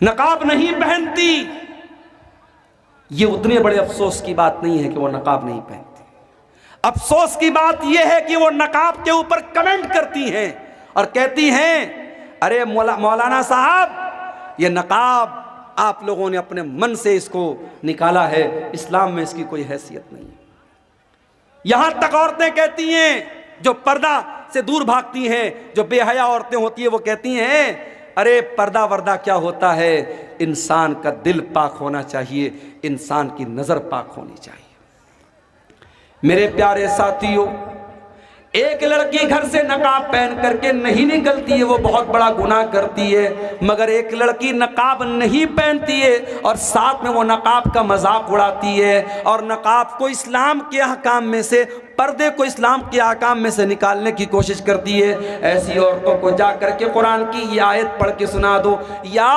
नकाब नहीं पहनती। ये उतने बड़े अफसोस की बात नहीं है कि वो नकाब नहीं पहनती। अफसोस की बात यह है कि वो नकाब के ऊपर कमेंट करती हैं और कहती हैं, अरे मौलाना साहब, ये नकाब आप लोगों ने अपने मन से इसको निकाला है, इस्लाम में इसकी कोई हैसियत नहीं है। यहां तक औरतें कहती हैं जो पर्दा से दूर भागती हैं, जो बेहया औरतें होती हैं, वो कहती हैं, अरे पर्दा वर्दा क्या होता है, इंसान का दिल पाक होना चाहिए, इंसान की नजर पाक होनी चाहिए। मेरे प्यारे साथियों, एक लड़की घर से नकाब पहन करके नहीं निकलती है, वो बहुत बड़ा गुनाह करती है। मगर एक लड़की नकाब नहीं पहनती है और साथ में वो नकाब का मजाक उड़ाती है और नकाब को इस्लाम के अहकाम में से, पर्दे को इस्लाम के अहकाम में से निकालने की कोशिश करती है। ऐसी औरतों को जा करके कुरान की ये आयत पढ़ के सुना दो, या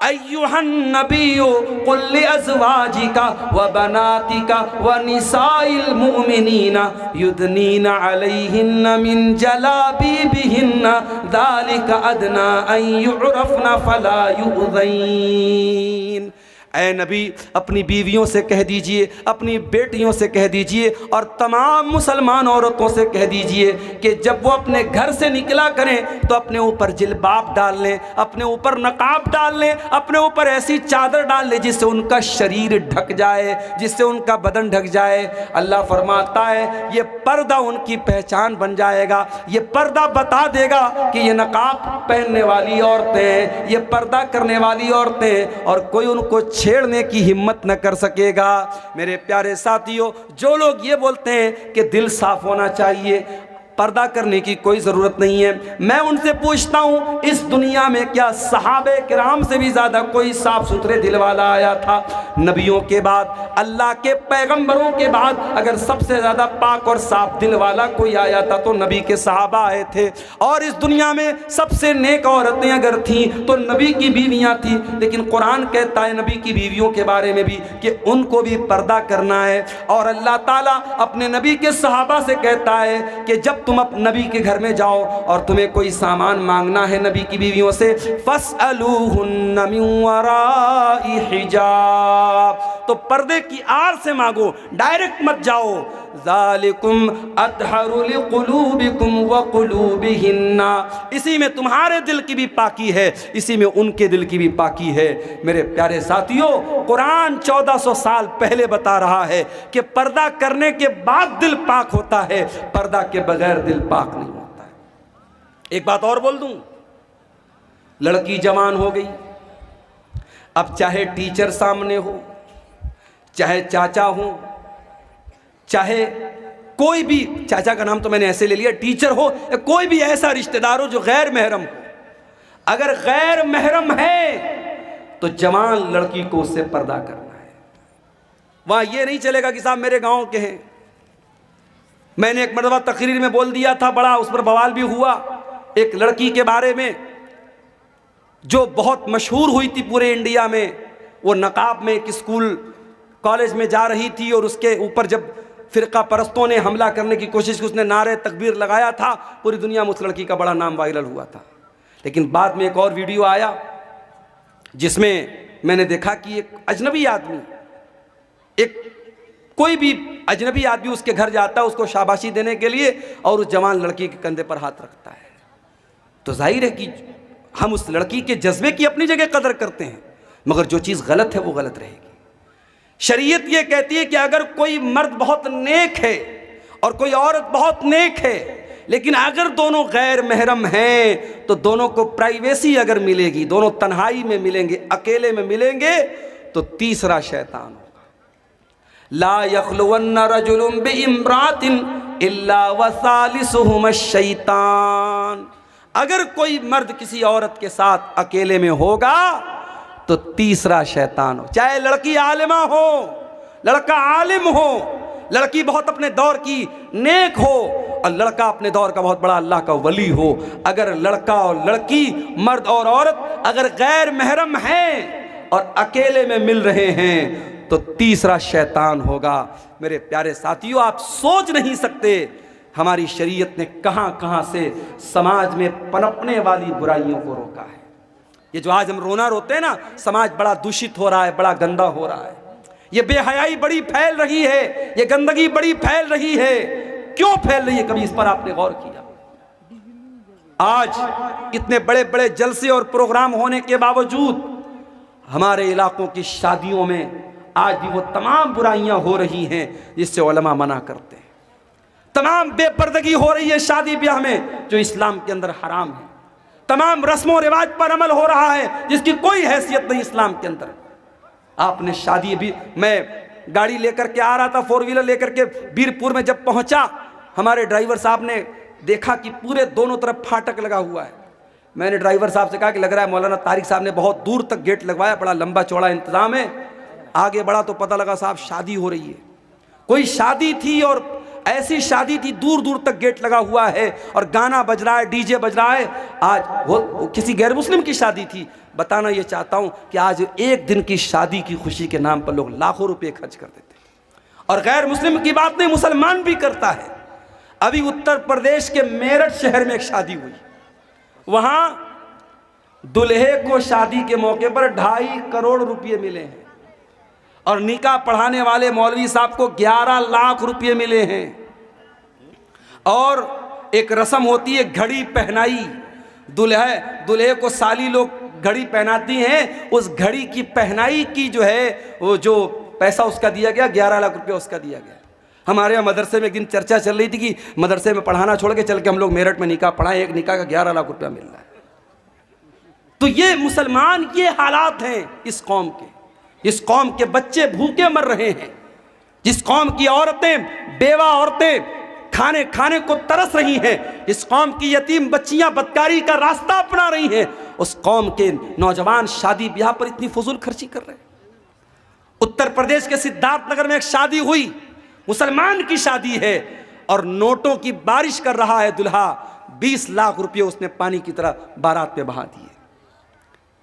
अय्युहन नबिय्यु कुल लिअज़वाजिका व बनातिका व निसाइल मुमिनीना युदनीना अलैहिन्ना मिन जलाबीबिहिन्ना ज़ालिका अदना अन युअरफ़ना फला युज़ैन। ऐ नबी, अपनी बीवियों से कह दीजिए, अपनी बेटियों से कह दीजिए और तमाम मुसलमान औरतों से कह दीजिए कि जब वो अपने घर से निकला करें तो अपने ऊपर जिल्बाब डाल लें, अपने ऊपर नकाब डाल लें, अपने ऊपर ऐसी चादर डाल लें जिससे उनका शरीर ढक जाए, जिससे उनका बदन ढक जाए। अल्लाह फरमाता है ये पर्दा उनकी पहचान बन जाएगा, ये पर्दा बता देगा कि ये नकाब पहनने वाली औरतें हैं, ये पर्दा करने वाली औरतें हैं, और कोई उनको छेड़ने की हिम्मत न कर सकेगा। मेरे प्यारे साथियों, जो लोग ये बोलते हैं कि दिल साफ होना चाहिए, पर्दा करने की कोई ज़रूरत नहीं है, मैं उनसे पूछता हूँ, इस दुनिया में क्या सहाबे किराम से भी ज़्यादा कोई साफ सुथरे दिल वाला आया था? नबियों के बाद, अल्लाह के पैगंबरों के बाद अगर सबसे ज़्यादा पाक और साफ दिल वाला कोई आया था तो नबी के सहाबा आए थे। और इस दुनिया में सबसे नेक औरतें अगर थीं तो नबी की बीवियाँ थीं। लेकिन कुरान कहता है नबी की बीवियों के बारे में भी कि उनको भी पर्दा करना है। और अल्लाह ताला अपने नबी के सहाबा से कहता है कि जब तुम अब नबी के घर में जाओ और तुम्हें कोई सामान मांगना है नबी की बीवियों से, फस्अलूहुन्ना मिन वराइ हिजाब, तो पर्दे की आड़ से मांगो, डायरेक्ट मत जाओ। ज़ालिकुम अत्हरु लिक़ुलूबिकुम व क़ुलूबिहिन्ना, इसी में तुम्हारे दिल की भी पाकी है, इसी में उनके दिल की भी पाकी है। मेरे प्यारे साथियों, कुरान 1400 साल पहले बता रहा है कि पर्दा करने के बाद दिल पाक होता है, पर्दा के बगैर दिल पाक नहीं होता है। एक बात और बोल दूं, लड़की जवान हो गई, अब चाहे टीचर सामने हो, चाहे चाचा हो, चाहे कोई भी, चाचा का नाम तो मैंने ऐसे ले लिया, टीचर हो, कोई भी ऐसा रिश्तेदार हो जो गैर महरम हो, अगर गैर महरम है तो जवान लड़की को उससे पर्दा करना है। वहां ये नहीं चलेगा कि साहब मेरे गांव के हैं। मैंने एक मरतबा तकरीर में बोल दिया था, बड़ा उस पर बवाल भी हुआ, एक लड़की के बारे में जो बहुत मशहूर हुई थी पूरे इंडिया में। वो नकाब में एक स्कूल कॉलेज में जा रही थी और उसके ऊपर जब फिरका परस्तों ने हमला करने की कोशिश की, उसने नारे तकबीर लगाया था, पूरी दुनिया में उस लड़की का बड़ा नाम वायरल हुआ था। लेकिन बाद में एक और वीडियो आया जिसमें मैंने देखा कि एक अजनबी आदमी, एक कोई भी अजनबी आदमी उसके घर जाता है उसको शाबाशी देने के लिए और उस जवान लड़की के कंधे पर हाथ रखता है। तो जाहिर है कि हम उस लड़की के जज्बे की अपनी जगह कदर करते हैं, मगर जो चीज़ गलत है वो गलत रहेगी। शरीयत ये कहती है कि अगर कोई मर्द बहुत नेक है और कोई औरत बहुत नेक है, लेकिन अगर दोनों गैर महरम हैं तो दोनों को प्राइवेसी अगर मिलेगी, दोनों तन्हाई में मिलेंगे, अकेले में मिलेंगे, तो तीसरा शैतान होगा। ला यख्लुवन्ना रजुलुम बिइम्रातिन इल्ला वसालिसुहुम शैतान। अगर कोई मर्द किसी औरत के साथ अकेले में होगा तो तीसरा शैतान हो। चाहे लड़की आलिमा हो, लड़का आलिम हो, लड़की बहुत अपने दौर की नेक हो और लड़का अपने दौर का बहुत बड़ा अल्लाह का वली हो, अगर लड़का और लड़की, मर्द और औरत अगर गैर महरम हैं और अकेले में मिल रहे हैं तो तीसरा शैतान होगा। मेरे प्यारे साथियों, आप सोच नहीं सकते हमारी शरीयत ने कहां कहां से समाज में पनपने वाली बुराइयों को रोका है। ये जो आज हम रोना रोते हैं ना, समाज बड़ा दूषित हो रहा है, बड़ा गंदा हो रहा है, ये बेहयाई बड़ी फैल रही है, ये गंदगी बड़ी फैल रही है। क्यों फैल रही है, कभी इस पर आपने गौर किया? आज इतने बड़े बड़े जलसे और प्रोग्राम होने के बावजूद हमारे इलाकों की शादियों में आज भी वो तमाम बुराइयां हो रही हैं जिससे उलमा मना करते हैं। तमाम बेपर्दगी हो रही है शादी ब्याह में जो इस्लाम के अंदर हराम है। तमाम रस्मों रिवाज पर अमल हो रहा है जिसकी कोई हैसियत नहीं इस्लाम के अंदर। आपने शादी भी, मैं गाड़ी लेकर के आ रहा था, 4 व्हीलर लेकर के बीरपुर में जब पहुंचा, हमारे ड्राइवर साहब ने देखा कि पूरे दोनों तरफ फाटक लगा हुआ है। मैंने ड्राइवर साहब से कहा कि लग रहा है मौलाना तारिक साहब ने बहुत दूर तक गेट लगवाया, बड़ा लंबा चौड़ा इंतजाम है। आगे बढ़ा तो पता लगा साहब शादी हो रही है। कोई शादी थी और ऐसी शादी थी, दूर दूर तक गेट लगा हुआ है और गाना बज रहा है, डीजे बज रहा है। आज वो किसी गैर मुस्लिम की शादी थी। बताना ये चाहता हूं कि आज एक दिन की शादी की खुशी के नाम पर लोग लाखों रुपए खर्च कर देते हैं। और गैर मुस्लिम की बात नहीं, मुसलमान भी करता है। अभी उत्तर प्रदेश के मेरठ शहर में एक शादी हुई, वहां दुल्हे को शादी के मौके पर 2.5 करोड़ रुपए मिले हैं और निकाह पढ़ाने वाले मौलवी साहब को 11 लाख रुपए मिले हैं। और एक रस्म होती है घड़ी पहनाई, दुल्हे को साली लोग घड़ी पहनाती हैं, उस घड़ी की पहनाई की जो है वो जो पैसा उसका दिया गया 11 लाख रुपए उसका दिया गया। हमारे यहाँ मदरसे में एक दिन चर्चा चल रही थी कि मदरसे में पढ़ाना छोड़ के चल के हम लोग मेरठ में निकाह पढ़ाएं, एक निकाह का 11 लाख रुपया मिल रहा है। तो ये मुसलमान, ये हालात हैं इस कौम के। इस कौम के बच्चे भूखे मर रहे हैं, जिस कौम की औरतें, बेवा औरतें खाने को तरस रही हैं, इस कौम की यतीम बच्चियां बदकारी का रास्ता अपना रही हैं, उस कौम के नौजवान शादी ब्याह पर इतनी फजूल खर्ची कर रहे हैं। उत्तर प्रदेश के सिद्धार्थनगर में एक शादी हुई, मुसलमान की शादी है और नोटों की बारिश कर रहा है दुल्हा। 20 लाख रुपए उसने पानी की तरह बारात पे बहा दिए।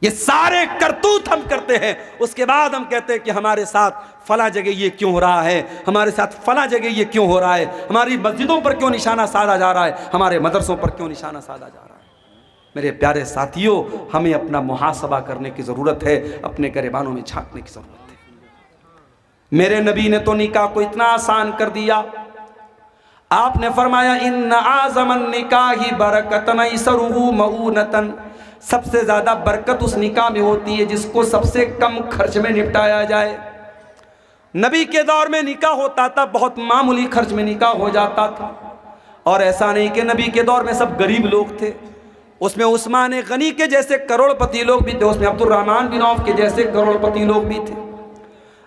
ये सारे करतूत हम करते हैं, उसके बाद हम कहते हैं कि हमारे साथ फला जगह ये क्यों हो रहा है, हमारे साथ फला जगह ये क्यों हो रहा है, हमारी मस्जिदों पर क्यों निशाना साधा जा रहा है, हमारे मदरसों पर क्यों निशाना साधा जा रहा है। मेरे प्यारे साथियों, हमें अपना मुहासबा करने की ज़रूरत है, अपने गिरबानों में झांकने की ज़रूरत है। मेरे नबी ने तो निकाह को इतना आसान कर दिया। आपने फरमाया इन्ना आज़मन निकाही बरकतन ऐसरुहु मऊनतन, सबसे ज़्यादा बरकत उस निकाह में होती है जिसको सबसे कम खर्च में निपटाया जाए। नबी के दौर में निकाह होता था, बहुत मामूली खर्च में निकाह हो जाता था। और ऐसा नहीं कि नबी के दौर में सब गरीब लोग थे, उसमें उस्मान गनी के जैसे करोड़पति लोग भी थे, उसमें अब्दुर्रहमान बिन औफ के जैसे करोड़पति लोग भी थे।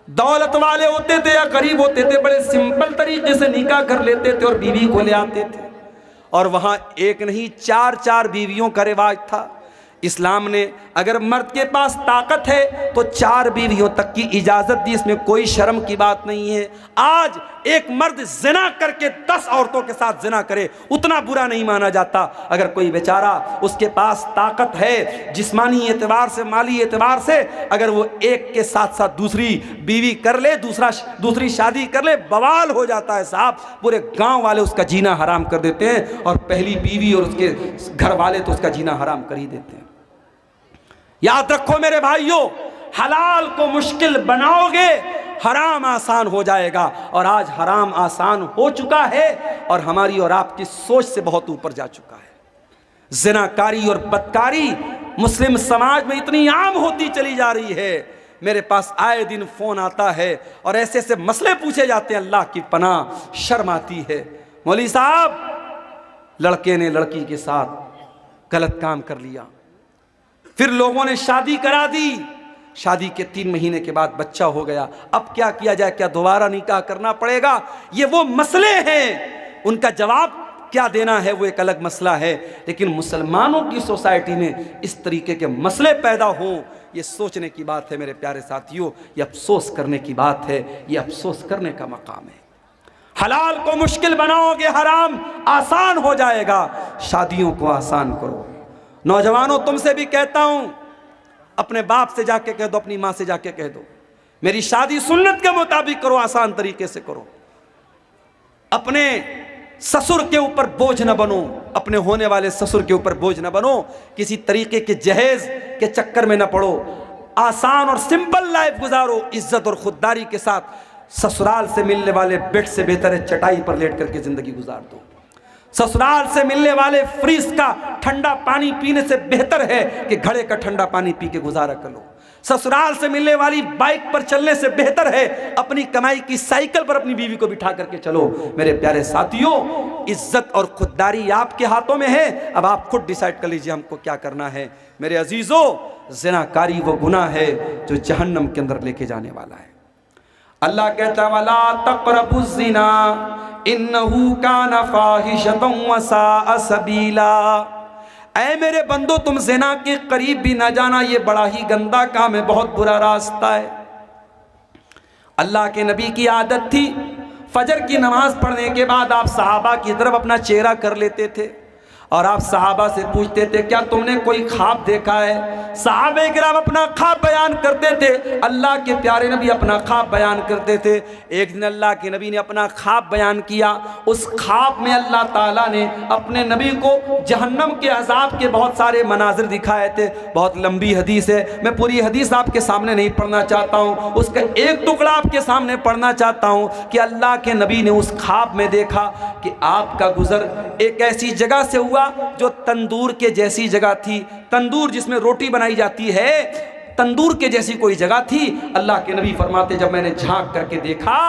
दौलत वाले होते थे या गरीब होते थे, बड़े सिंपल तरीके से निकाह कर लेते थे और बीवी को ले आते थे। और वहाँ एक नहीं 4-4 बीवियों का रिवाज था। इस्लाम ने अगर मर्द के पास ताकत है तो 4 बीवियों तक की इजाज़त दी, इसमें कोई शर्म की बात नहीं है। आज एक मर्द जिना करके 10 औरतों के साथ जिना करे, उतना बुरा नहीं माना जाता। अगर कोई बेचारा उसके पास ताकत है, जिस्मानी एतबार से, माली एतबार से, अगर वो एक के साथ साथ दूसरी बीवी कर ले, दूसरी शादी कर ले, बवाल हो जाता है साहब। पूरे गाँव वाले उसका जीना हराम कर देते हैं और पहली बीवी और उसके घर वाले तो उसका जीना हराम कर ही देते हैं। याद रखो मेरे भाइयों, हलाल को मुश्किल बनाओगे हराम आसान हो जाएगा। और आज हराम आसान हो चुका है और हमारी और आपकी सोच से बहुत ऊपर जा चुका है। ज़िनाकारी और बदकारी मुस्लिम समाज में इतनी आम होती चली जा रही है। मेरे पास आए दिन फोन आता है और ऐसे ऐसे मसले पूछे जाते हैं, अल्लाह की पनाह, शर्म आती है। मौलवी साहब, लड़के ने लड़की के साथ गलत काम कर लिया, फिर लोगों ने शादी करा दी, शादी के 3 महीने के बाद बच्चा हो गया, अब क्या किया जाए? क्या दोबारा निकाह करना पड़ेगा? ये वो मसले हैं, उनका जवाब क्या देना है वो एक अलग मसला है। लेकिन मुसलमानों की सोसाइटी में इस तरीके के मसले पैदा हों, ये सोचने की बात है मेरे प्यारे साथियों, ये अफसोस करने की बात है, ये अफसोस करने का मकाम है। हलाल को मुश्किल बनाओगे, हराम आसान हो जाएगा। शादियों को आसान करो। नौजवानों, तुमसे भी कहता हूं, अपने बाप से जाके कह दो, अपनी माँ से जाके कह दो, मेरी शादी सुन्नत के मुताबिक करो, आसान तरीके से करो। अपने ससुर के ऊपर बोझ न बनो, अपने होने वाले ससुर के ऊपर बोझ न बनो, किसी तरीके के जहेज के चक्कर में न पड़ो। आसान और सिंपल लाइफ गुजारो, इज्जत और खुददारी के साथ। ससुराल से मिलने वाले बेड से बेहतर है चटाई पर लेट करके जिंदगी गुजार दो। ससुराल से मिलने वाले फ्रिज का ठंडा पानी पीने से बेहतर है कि घड़े का ठंडा पानी पी के गुजारा कर लो। ससुराल से मिलने वाली बाइक पर चलने से बेहतर है अपनी कमाई की साइकिल पर अपनी बीवी को बिठा करके चलो। मेरे प्यारे साथियों, इज्जत और खुददारी आपके हाथों में है, अब आप खुद डिसाइड कर लीजिए हमको क्या करना है। मेरे अजीजों, ज़िनाकारी वो गुनाह है जो जहन्नम के अंदर लेके जाने वाला है। अल्लाह कहता वला तक़रबुज़्ज़िना इन्नहु काना फ़ाहिशतन व साअ सबीला। ऐ मेरे बंदो, तुम ज़िना के करीब भी ना जाना, ये बड़ा ही गंदा काम है, बहुत बुरा रास्ता है। अल्लाह के नबी की आदत थी, फजर की नमाज पढ़ने के बाद आप सहाबा की तरफ अपना चेहरा कर लेते थे और आप सहाबा से पूछते थे क्या तुमने कोई ख्वाब देखा है? सहाबे किराम अपना ख्वाब बयान करते थे, अल्लाह के प्यारे नबी अपना ख्वाब बयान करते थे। एक दिन अल्लाह के नबी ने अपना ख्वाब बयान किया। उस ख्वाब में अल्लाह ताला ने अपने नबी को जहन्नम के अजाब के बहुत सारे मनाजिर दिखाए थे। बहुत लंबी हदीस है, मैं पूरी हदीस आपके सामने नहीं पढ़ना चाहता हूँ, उसका एक टुकड़ा आपके सामने पढ़ना चाहता हूँ कि अल्लाह के नबी ने उस ख्वाब में देखा कि आपका गुजर एक ऐसी जगह से हुआ जो तंदूर के जैसी जगह थी। तंदूर जिसमें रोटी बनाई जाती है, तंदूर के जैसी कोई जगह थी। अल्लाह के नबी फरमाते जब मैंने झांक करके देखा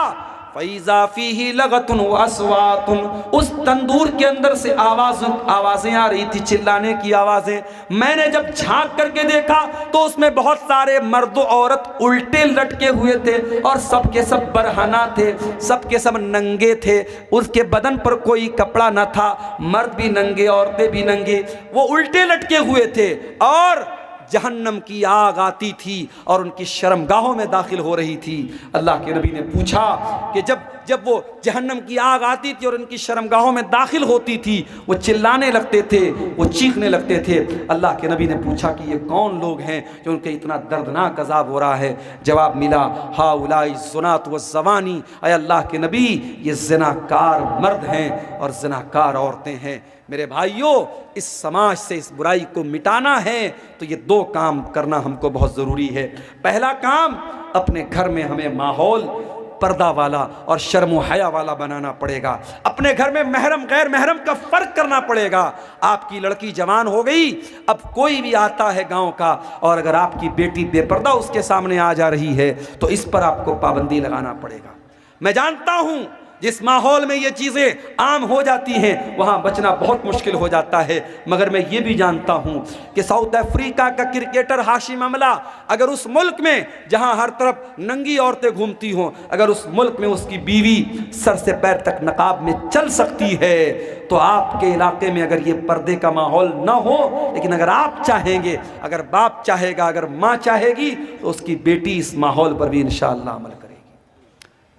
फ़ैज़ा फ़ीही लगतुन व अस्वातुन, उस तंदूर के अंदर से आवाज़ें आ रही थी, चिल्लाने की आवाज़ें। मैंने जब झांक करके देखा तो उसमें बहुत सारे मर्द औरत उल्टे लटके हुए थे और सब के सब बरहना थे, सब के सब नंगे थे। उसके बदन पर कोई कपड़ा न था, मर्द भी नंगे औरतें भी नंगे, वो उल्टे लटके हुए थे और जहन्नम की आग आती थी और उनकी शर्मगाहों में दाखिल हो रही थी। अल्लाह के नबी ने पूछा कि जब वो जहन्नम की आग आती थी और उनकी शर्मगाहों में दाखिल होती थी, वो चिल्लाने लगते थे, वो चीखने लगते थे। अल्लाह के नबी ने पूछा कि ये कौन लोग हैं जो उनके इतना दर्दनाक अजाब हो रहा है? जवाब मिला हाउलाई ज़ुनात व ज़वानी, अय अल्लाह के नबी, ये ज़िनाकार मर्द हैं और ज़िनाकार औरतें हैं। मेरे भाइयों, इस समाज से इस बुराई को मिटाना है तो ये 2 काम करना हमको बहुत ज़रूरी है। पहला काम, अपने घर में हमें माहौल पर्दा वाला और शर्म व हया वाला बनाना पड़ेगा। अपने घर में महरम गैर महरम का फ़र्क करना पड़ेगा। आपकी लड़की जवान हो गई, अब कोई भी आता है गांव का और अगर आपकी बेटी बेपर्दा उसके सामने आ जा रही है तो इस पर आपको पाबंदी लगाना पड़ेगा। मैं जानता हूं जिस माहौल में ये चीज़ें आम हो जाती हैं वहाँ बचना बहुत मुश्किल हो जाता है, मगर मैं ये भी जानता हूँ कि साउथ अफ्रीका का क्रिकेटर हाशिम अमला, अगर उस मुल्क में जहाँ हर तरफ नंगी औरतें घूमती हों, अगर उस मुल्क में उसकी बीवी सर से पैर तक नकाब में चल सकती है, तो आपके इलाके में अगर ये पर्दे का माहौल ना हो, लेकिन अगर आप चाहेंगे, अगर बाप चाहेगा, अगर माँ चाहेगी, तो उसकी बेटी इस माहौल पर भी इंशाअल्लाह अमल करेगी।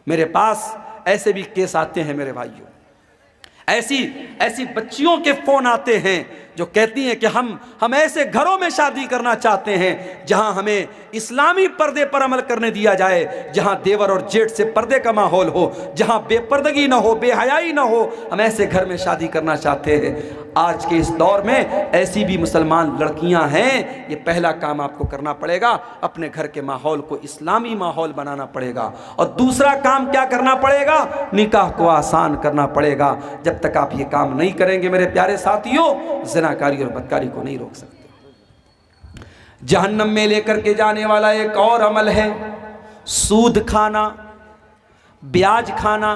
मेरे पास ऐसे भी केस आते हैं मेरे भाइयों, ऐसी बच्चियों के फोन आते हैं जो कहती हैं कि हम ऐसे घरों में शादी करना चाहते हैं जहां हमें इस्लामी पर्दे पर अमल करने दिया जाए, जहां देवर और जेठ से पर्दे का माहौल हो, जहां बेपर्दगी ना हो, बेहयाई ना हो, हम ऐसे घर में शादी करना चाहते हैं। आज के इस दौर में ऐसी भी मुसलमान लड़कियां हैं। ये पहला काम आपको करना पड़ेगा, अपने घर के माहौल को इस्लामी माहौल बनाना पड़ेगा। और दूसरा काम क्या करना पड़ेगा? निकाह को आसान करना पड़ेगा। जब तक आप ये काम नहीं करेंगे मेरे प्यारे साथियों, ज़िनाकारी और बदकारी को नहीं रोक सकते। जहन्नम में लेकर के जाने वाला एक और अमल है सूद खाना, ब्याज खाना।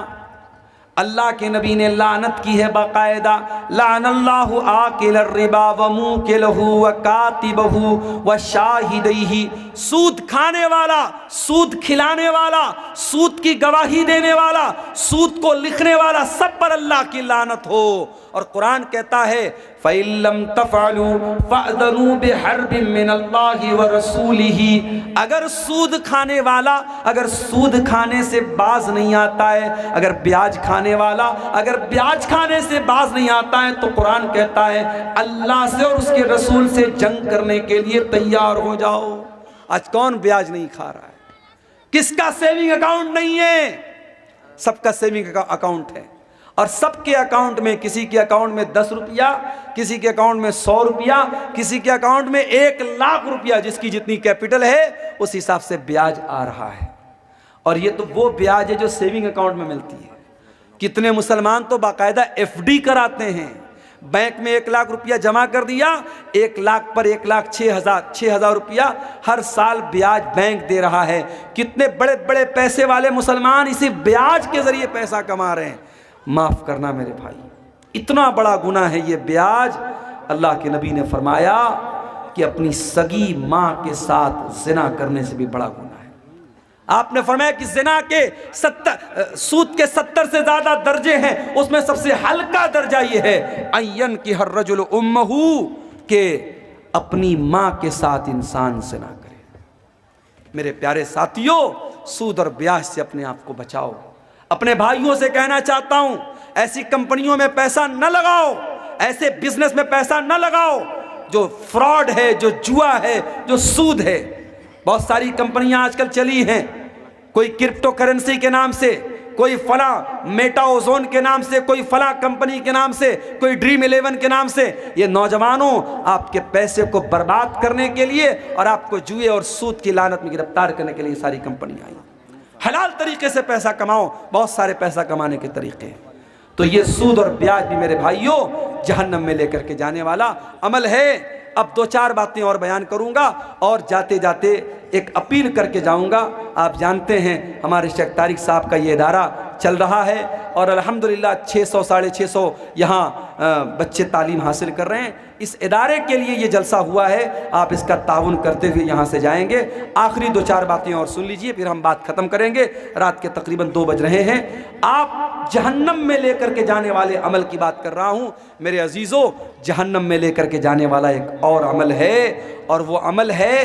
अल्लाह के नबी ने लानत की है बाकायदा, लानल्लाहु आकिल रिबा व मुकिलहु व कातिबहु व शाहिदैहि। सूद खाने वाला, सूद खिलाने वाला, सूद की गवाही देने वाला, सूद को लिखने वाला, सब पर अल्लाह की लानत हो। और कुरान कहता है फ़इल्लम तफ़अलू फ़अज़नू बिहर्बिम मिनल्लाहि व रसूलिही। अगर सूद खाने वाला, अगर सूद खाने से बाज नहीं आता है, अगर ब्याज खाने वाला अगर ब्याज खाने से बाज नहीं आता है, तो कुरान कहता है अल्लाह से और उसके रसूल से जंग करने के लिए तैयार हो जाओ। आज कौन ब्याज नहीं खा रहा है? किसका सेविंग अकाउंट नहीं है? सबका सेविंग अकाउंट है और सबके अकाउंट में, किसी के अकाउंट में 10 रुपया, किसी के अकाउंट में 100 रुपया, किसी के अकाउंट में 1 लाख रुपया, जिसकी जितनी कैपिटल है उस हिसाब से ब्याज आ रहा है। और ये तो वो ब्याज है जो सेविंग अकाउंट में मिलती है। कितने मुसलमान तो बाकायदा FD कराते हैं, बैंक में 1 लाख रुपया जमा कर दिया, 1 लाख पर 1,06,000 रुपया हर साल ब्याज बैंक दे रहा है। कितने बड़े बड़े पैसे वाले मुसलमान इसी ब्याज के जरिए पैसा कमा रहे हैं। माफ करना मेरे भाई, इतना बड़ा गुनाह है ये ब्याज। अल्लाह के नबी ने फरमाया कि अपनी सगी माँ के साथ जिना करने से भी बड़ा गुनाह है। आपने फरमाया कि जिना के 70 सूद के 70 से ज्यादा दर्जे हैं, उसमें सबसे हल्का दर्जा ये है अय्यन की हर रजुल उम्महू, के अपनी माँ के साथ इंसान जिना करे। मेरे प्यारे साथियों, सूद और ब्याज से अपने आप को बचाओ। अपने भाइयों से कहना चाहता हूं, ऐसी कंपनियों में पैसा न लगाओ, ऐसे बिजनेस में पैसा न लगाओ जो फ्रॉड है, जो जुआ है, जो सूद है। बहुत सारी कंपनियां आजकल चली हैं, कोई क्रिप्टो करेंसी के नाम से, कोई फला मेटाओजोन के नाम से, कोई फला कंपनी के नाम से, कोई ड्रीम 11 के नाम से। ये नौजवानों आपके पैसे को बर्बाद करने के लिए और आपको जुए और सूद की लानत में गिरफ्तार करने के लिए सारी कंपनियां आई। हलाल तरीके से पैसा कमाओ, बहुत सारे पैसा कमाने के तरीके हैं। तो ये सूद और ब्याज भी मेरे भाइयों जहन्नम में लेकर के जाने वाला अमल है। अब 2-4 बातें और बयान करूंगा और जाते जाते एक अपील करके जाऊंगा। आप जानते हैं हमारे शेख तारिक साहब का ये इदारा चल रहा है और अल्हम्दुलिल्लाह 600 साढ़े 600 यहाँ बच्चे तालीम हासिल कर रहे हैं। इस इदारे के लिए ये जलसा हुआ है, आप इसका ताउन करते हुए यहाँ से जाएंगे। आखिरी 2-4 बातें और सुन लीजिए, फिर हम बात ख़त्म करेंगे। रात के तकरीबन 2 बज रहे हैं। आप जहन्नम में लेकर के जाने वाले अमल की बात कर रहा हूँ मेरे अजीज़ों। जहन्नम में लेकर के जाने वाला एक और अमल है और वो अमल है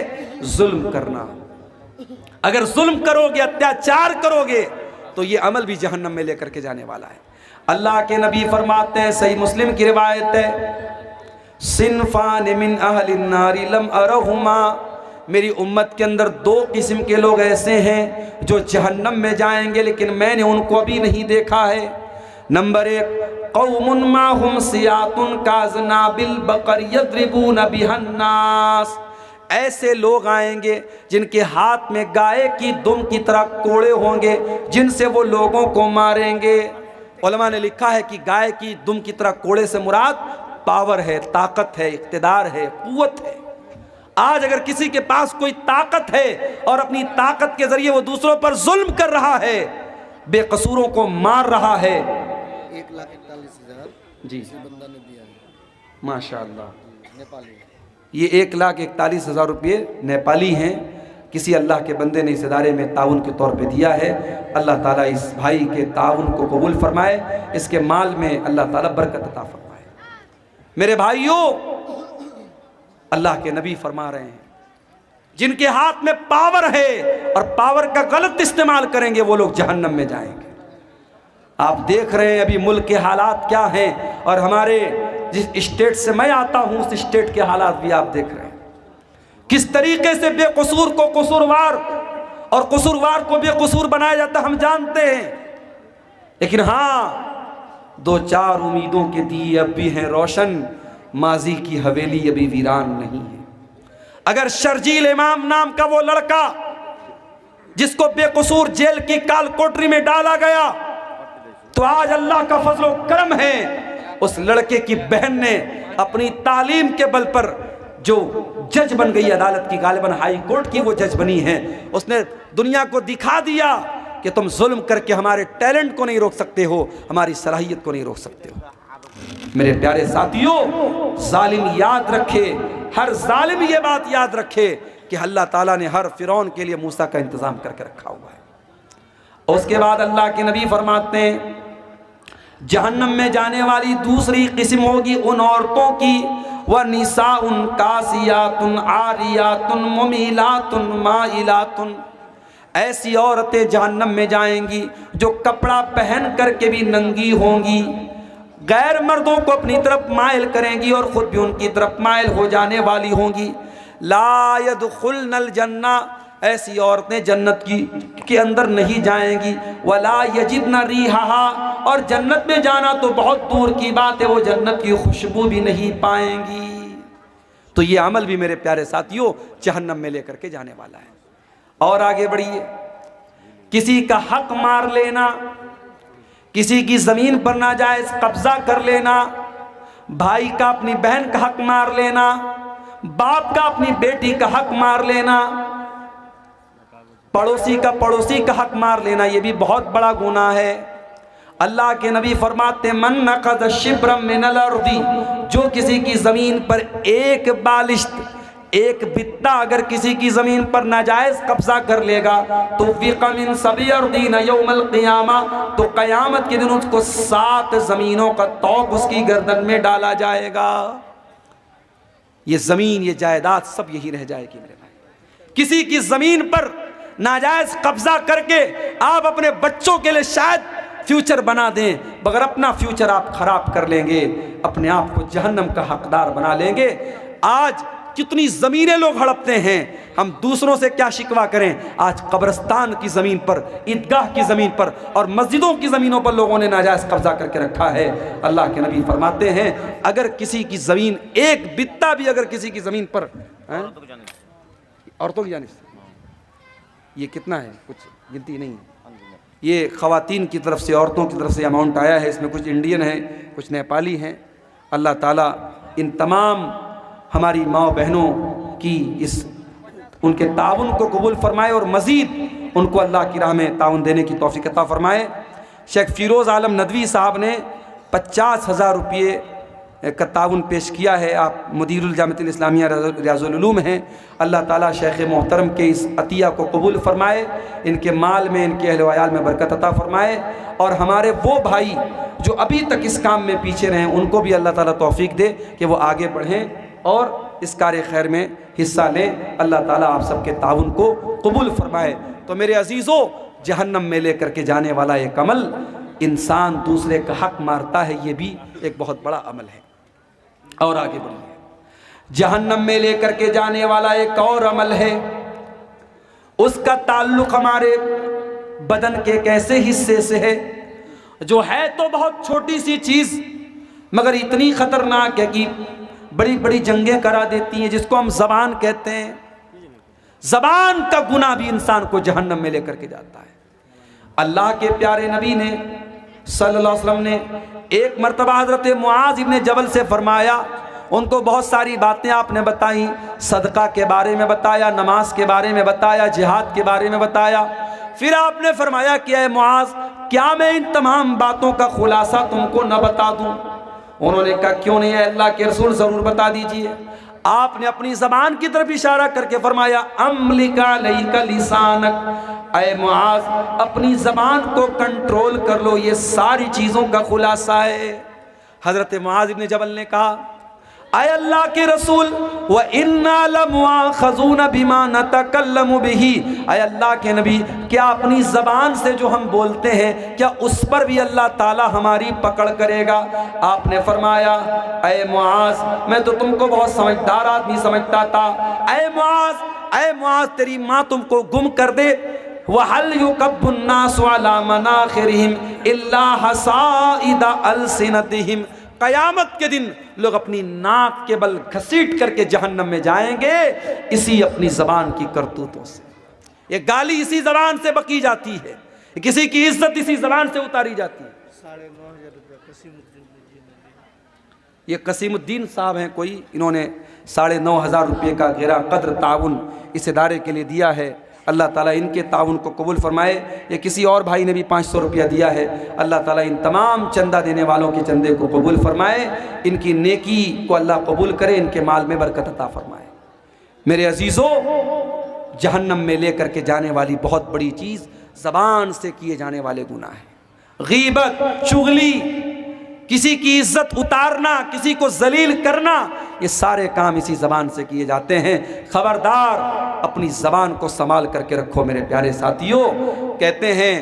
जुल्म करना। अगर जुल्म करोगे, अत्याचार करोगे, तो ये अमल भी जहन्नम में लेकर के जाने वाला है। अल्लाह के नबी फरमाते हैं, सही मुस्लिम की रिवायत है, सिनफान मिन अहलिन नारी लम अरहुमा, मेरी उम्मत के अंदर 2 किस्म के लोग ऐसे हैं जो जहन्नम में जाएंगे, लेकिन मैंने उनको अभी नहीं देखा है। नंबर 1, कौमुन माहुम सियातुन काज़नाबिल बकर यद्रिबून बिहन्नास, ऐसे लोग आएंगे जिनके हाथ में गाय की दुम की तरह कोड़े होंगे, जिनसे वो लोगों को मारेंगे। उलमा ने लिखा है कि गाय की दुम की तरह कोड़े से मुराद पावर है, ताकत है, इक़्तिदार है, कुव्वत है। आज अगर किसी के पास कोई ताकत है और अपनी ताकत के जरिए वो दूसरों पर जुल्म कर रहा है, बेकसूरों को मार रहा है, 1,41,000 जी बंदा ने दिया है माशाअल्लाह। नेपाली, ये 1,41,000 रुपये नेपाली हैं, किसी अल्लाह के बंदे ने इस इदारे में ताउन के तौर पे दिया है। अल्लाह ताला इस भाई के ताउन को कबूल फरमाए, इसके माल में अल्लाह ताला बरकत अता फरमाए। मेरे भाइयों, अल्लाह के नबी फरमा रहे हैं, जिनके हाथ में पावर है और पावर का गलत इस्तेमाल करेंगे वो लोग जहन्नम में जाएंगे। आप देख रहे हैं अभी मुल्क के हालात क्या हैं, और हमारे जिस स्टेट से मैं आता हूं उस स्टेट के हालात भी आप देख रहे हैं। किस तरीके से बेकसूर को कसूरवार और कसूरवार को बेकसूर बनाया जाता हम जानते हैं। लेकिन हाँ, 2-4 उम्मीदों के दिए अब भी हैं रोशन, माजी की हवेली अभी वीरान नहीं है। अगर शर्जील इमाम नाम का वो लड़का जिसको बेकसूर जेल की काल कोठरी में डाला गया, तो आज अल्लाह का फजल व करम है, उस लड़के की बहन ने अपनी तालीम के बल पर जो जज बन गई अदालत की, गालिबन हाई कोर्ट की वो जज बनी है, उसने दुनिया को दिखा दिया कि तुम जुल्म करके हमारे टैलेंट को नहीं रोक सकते हो, हमारी सलाहियत को नहीं रोक सकते हो। मेरे प्यारे साथियों, जालिम याद रखे, हर जालिम ये बात याद रखे कि अल्लाह ताला ने हर फिरौन के लिए मूसा का इंतजाम करके रखा हुआ है। और उसके बाद अल्लाह के नबी फरमाते हैं, जहन्नम में जाने वाली दूसरी किस्म होगी उन औरतों की, वह निसाउन कासियातुन आरियातुन मुमीलातुन माइलातुन, ऐसी औरतें जहन्नम में जाएंगी जो कपड़ा पहन करके भी नंगी होंगी, गैर मर्दों को अपनी तरफ माइल करेंगी और खुद भी उनकी तरफ माइल हो जाने वाली होंगी। ला यदखुलनल जन्ना, ऐसी औरतें जन्नत के अंदर नहीं जाएंगी। वला यजिदन रिहा, और जन्नत में जाना तो बहुत दूर की बात है, वो जन्नत की खुशबू भी नहीं पाएंगी। तो ये अमल भी मेरे प्यारे साथियों जहन्नम में लेकर के जाने वाला है। और आगे बढ़िए, किसी का हक मार लेना, किसी की जमीन पर नाजायज कब्जा कर लेना, भाई का अपनी बहन का हक मार लेना, बाप का अपनी बेटी का हक मार लेना, पड़ोसी का पड़ोसी का हक मार लेना, ये भी बहुत बड़ा गुनाह है। अल्लाह के नबी फरमाते, मन नक़द शिब्रम मिनल अर्दी, जो किसी की ज़मीन पर एक बालिश्त, एक बित्ता अगर किसी की ज़मीन पर नाजायज़ कब्ज़ा कर लेगा तो फ़िक़ मिन सबी अर्दीन यौमल क़ियामा, तो क़यामत के दिन उसको 7 ज़मीनों का तौक़ उसकी गर्दन में डाला जाएगा। ये ज़मीन, ये जायदाद सब यही रह जाएगी मेरे भाई। किसी की ज़मीन पर नाजायज़ कब्ज़ा करके आप अपने बच्चों के लिए शायद फ्यूचर बना दें, मगर अपना फ्यूचर आप खराब कर लेंगे, अपने आप को जहन्नम का हकदार बना लेंगे। आज कितनी ज़मीनें लोग हड़पते हैं, हम दूसरों से क्या शिकवा करें। आज कब्रिस्तान की ज़मीन पर, ईदगाह की ज़मीन पर और मस्जिदों की ज़मीनों पर लोगों ने नाजायज़ कब्ज़ा करके रखा है। अल्लाह के नबी फरमाते हैं, अगर किसी की ज़मीन, एक बित्ता भी अगर किसी की ज़मीन पर, औरतों की जानिब से, ये कितना है, कुछ गिनती नहीं है, ये ख़वातीन की तरफ से, औरतों की तरफ से अमाउंट आया है। इसमें कुछ इंडियन हैं, कुछ नेपाली हैं। अल्लाह ताला इन तमाम हमारी माँ बहनों की इस उनके ताउन को कबूल फरमाए और मज़ीद उनको अल्लाह की राह में ताउन देने की तौफ़ीक़ अता फरमाए। शेख फ़िरोज़ आलम नदवी साहब ने 50,000 रुपये का ताउन पेश किया है। आप मुदीरुल जामिअतुल इस्लामिया रियाज़ुल उलूम हैं। अल्लाह ताला शेख मोहतरम के इस अतिया को कबूल फरमाए, इनके माल में, इनके अहल वयाल में बरकत अता फरमाए, और हमारे वो भाई जो अभी तक इस काम में पीछे रहे उनको भी अल्लाह ताला तौफ़ीक़ दे कि वो आगे बढ़ें और इस कार्य खैर में हिस्सा लें। अल्लाह ताला आप सबके ताउन को कबूल फरमाए। तो मेरे अजीज़ों, जहन्नम में लेकर के जाने वाला एक अमल, इंसान दूसरे का हक मारता है, ये भी एक बहुत बड़ा अमल है। और आगे बढ़िए, जहन्नम में लेकर के जाने वाला एक और अमल है, उसका ताल्लुक हमारे बदन के एक ऐसे हिस्से से है जो है तो बहुत छोटी सी चीज़ मगर इतनी ख़तरनाक है कि बड़ी बड़ी जंगें करा देती हैं, जिसको हम ज़बान कहते हैं। ज़बान का गुनाह भी इंसान को जहन्नम में लेकर के जाता है। अल्लाह के प्यारे नबी ने सल्लल्लाहु अलैहि वसल्लम ने एक मरतबा हज़रत मुआज़ इब्न जबल से फरमाया, उनको बहुत सारी बातें आपने बताई, सदका के बारे में बताया, नमाज के बारे में बताया, जिहाद के बारे में बताया। फिर आपने फरमाया कि ऐ मुआज़, क्या मैं इन तमाम बातों का खुलासा तुमको न बता दूं? उन्होंने कहा, क्यों नहीं है अल्लाह के रसूल, ज़रूर बता दीजिए। आपने अपनी ज़बान की तरफ इशारा करके फरमाया, अम्लिका लैका लिसानक, ऐ मुआज़ अपनी ज़बान को कंट्रोल कर लो, ये सारी चीज़ों का खुलासा है। हज़रत मुआज़ इब्न जबल ने कहा, ऐ अल्लाह के रसूल, व इन्ना लमुआखज़ून बिमा नतकल्लमु बिही, ऐ अल्लाह के नबी, क्या अपनी ज़बान से जो हम बोलते हैं क्या उस पर भी अल्लाह ताला हमारी पकड़ करेगा? आपने फरमाया, ऐ मुआज़, मैं तो तुमको बहुत समझदार आदमी समझता था। ऐ मुआज़, तेरी माँ तुमको गुम कर दे, वहल युकब्बुन्नासु अला मनाखिरिहिम इल्ला हसाइदा अलसिनतिहिम, क़यामत के दिन लोग अपनी नाक के बल घसीट करके जहन्नम में जाएंगे इसी अपनी ज़बान की करतूतों से। ये गाली इसी ज़बान से बकी जाती है, किसी की इज्जत इसी ज़बान से उतारी जाती है। 9,500 रुपये ये कसीमुद्दीन साहब हैं कोई, इन्होंने 9,500 रुपये का गैर कद्र ताउन इस इदारे के लिए दिया है। अल्लाह ताला इनके ताउन को कबूल फरमाए। ये किसी और भाई ने भी 500 रुपया दिया है, अल्लाह ताला इन तमाम चंदा देने वालों के चंदे को कबूल फरमाए, इनकी नेकी को अल्लाह कबूल करे, इनके माल में बरकत अता फरमाए। मेरे अजीज़ों, जहन्नम में लेकर के जाने वाली बहुत बड़ी चीज़ ज़बान से किए जाने वाले गुनाह है। गीबत, चुगली, किसी की इज्जत उतारना, किसी को जलील करना, ये सारे काम इसी ज़बान से किए जाते हैं। खबरदार, अपनी ज़बान को संभाल करके रखो मेरे प्यारे साथियों। कहते हैं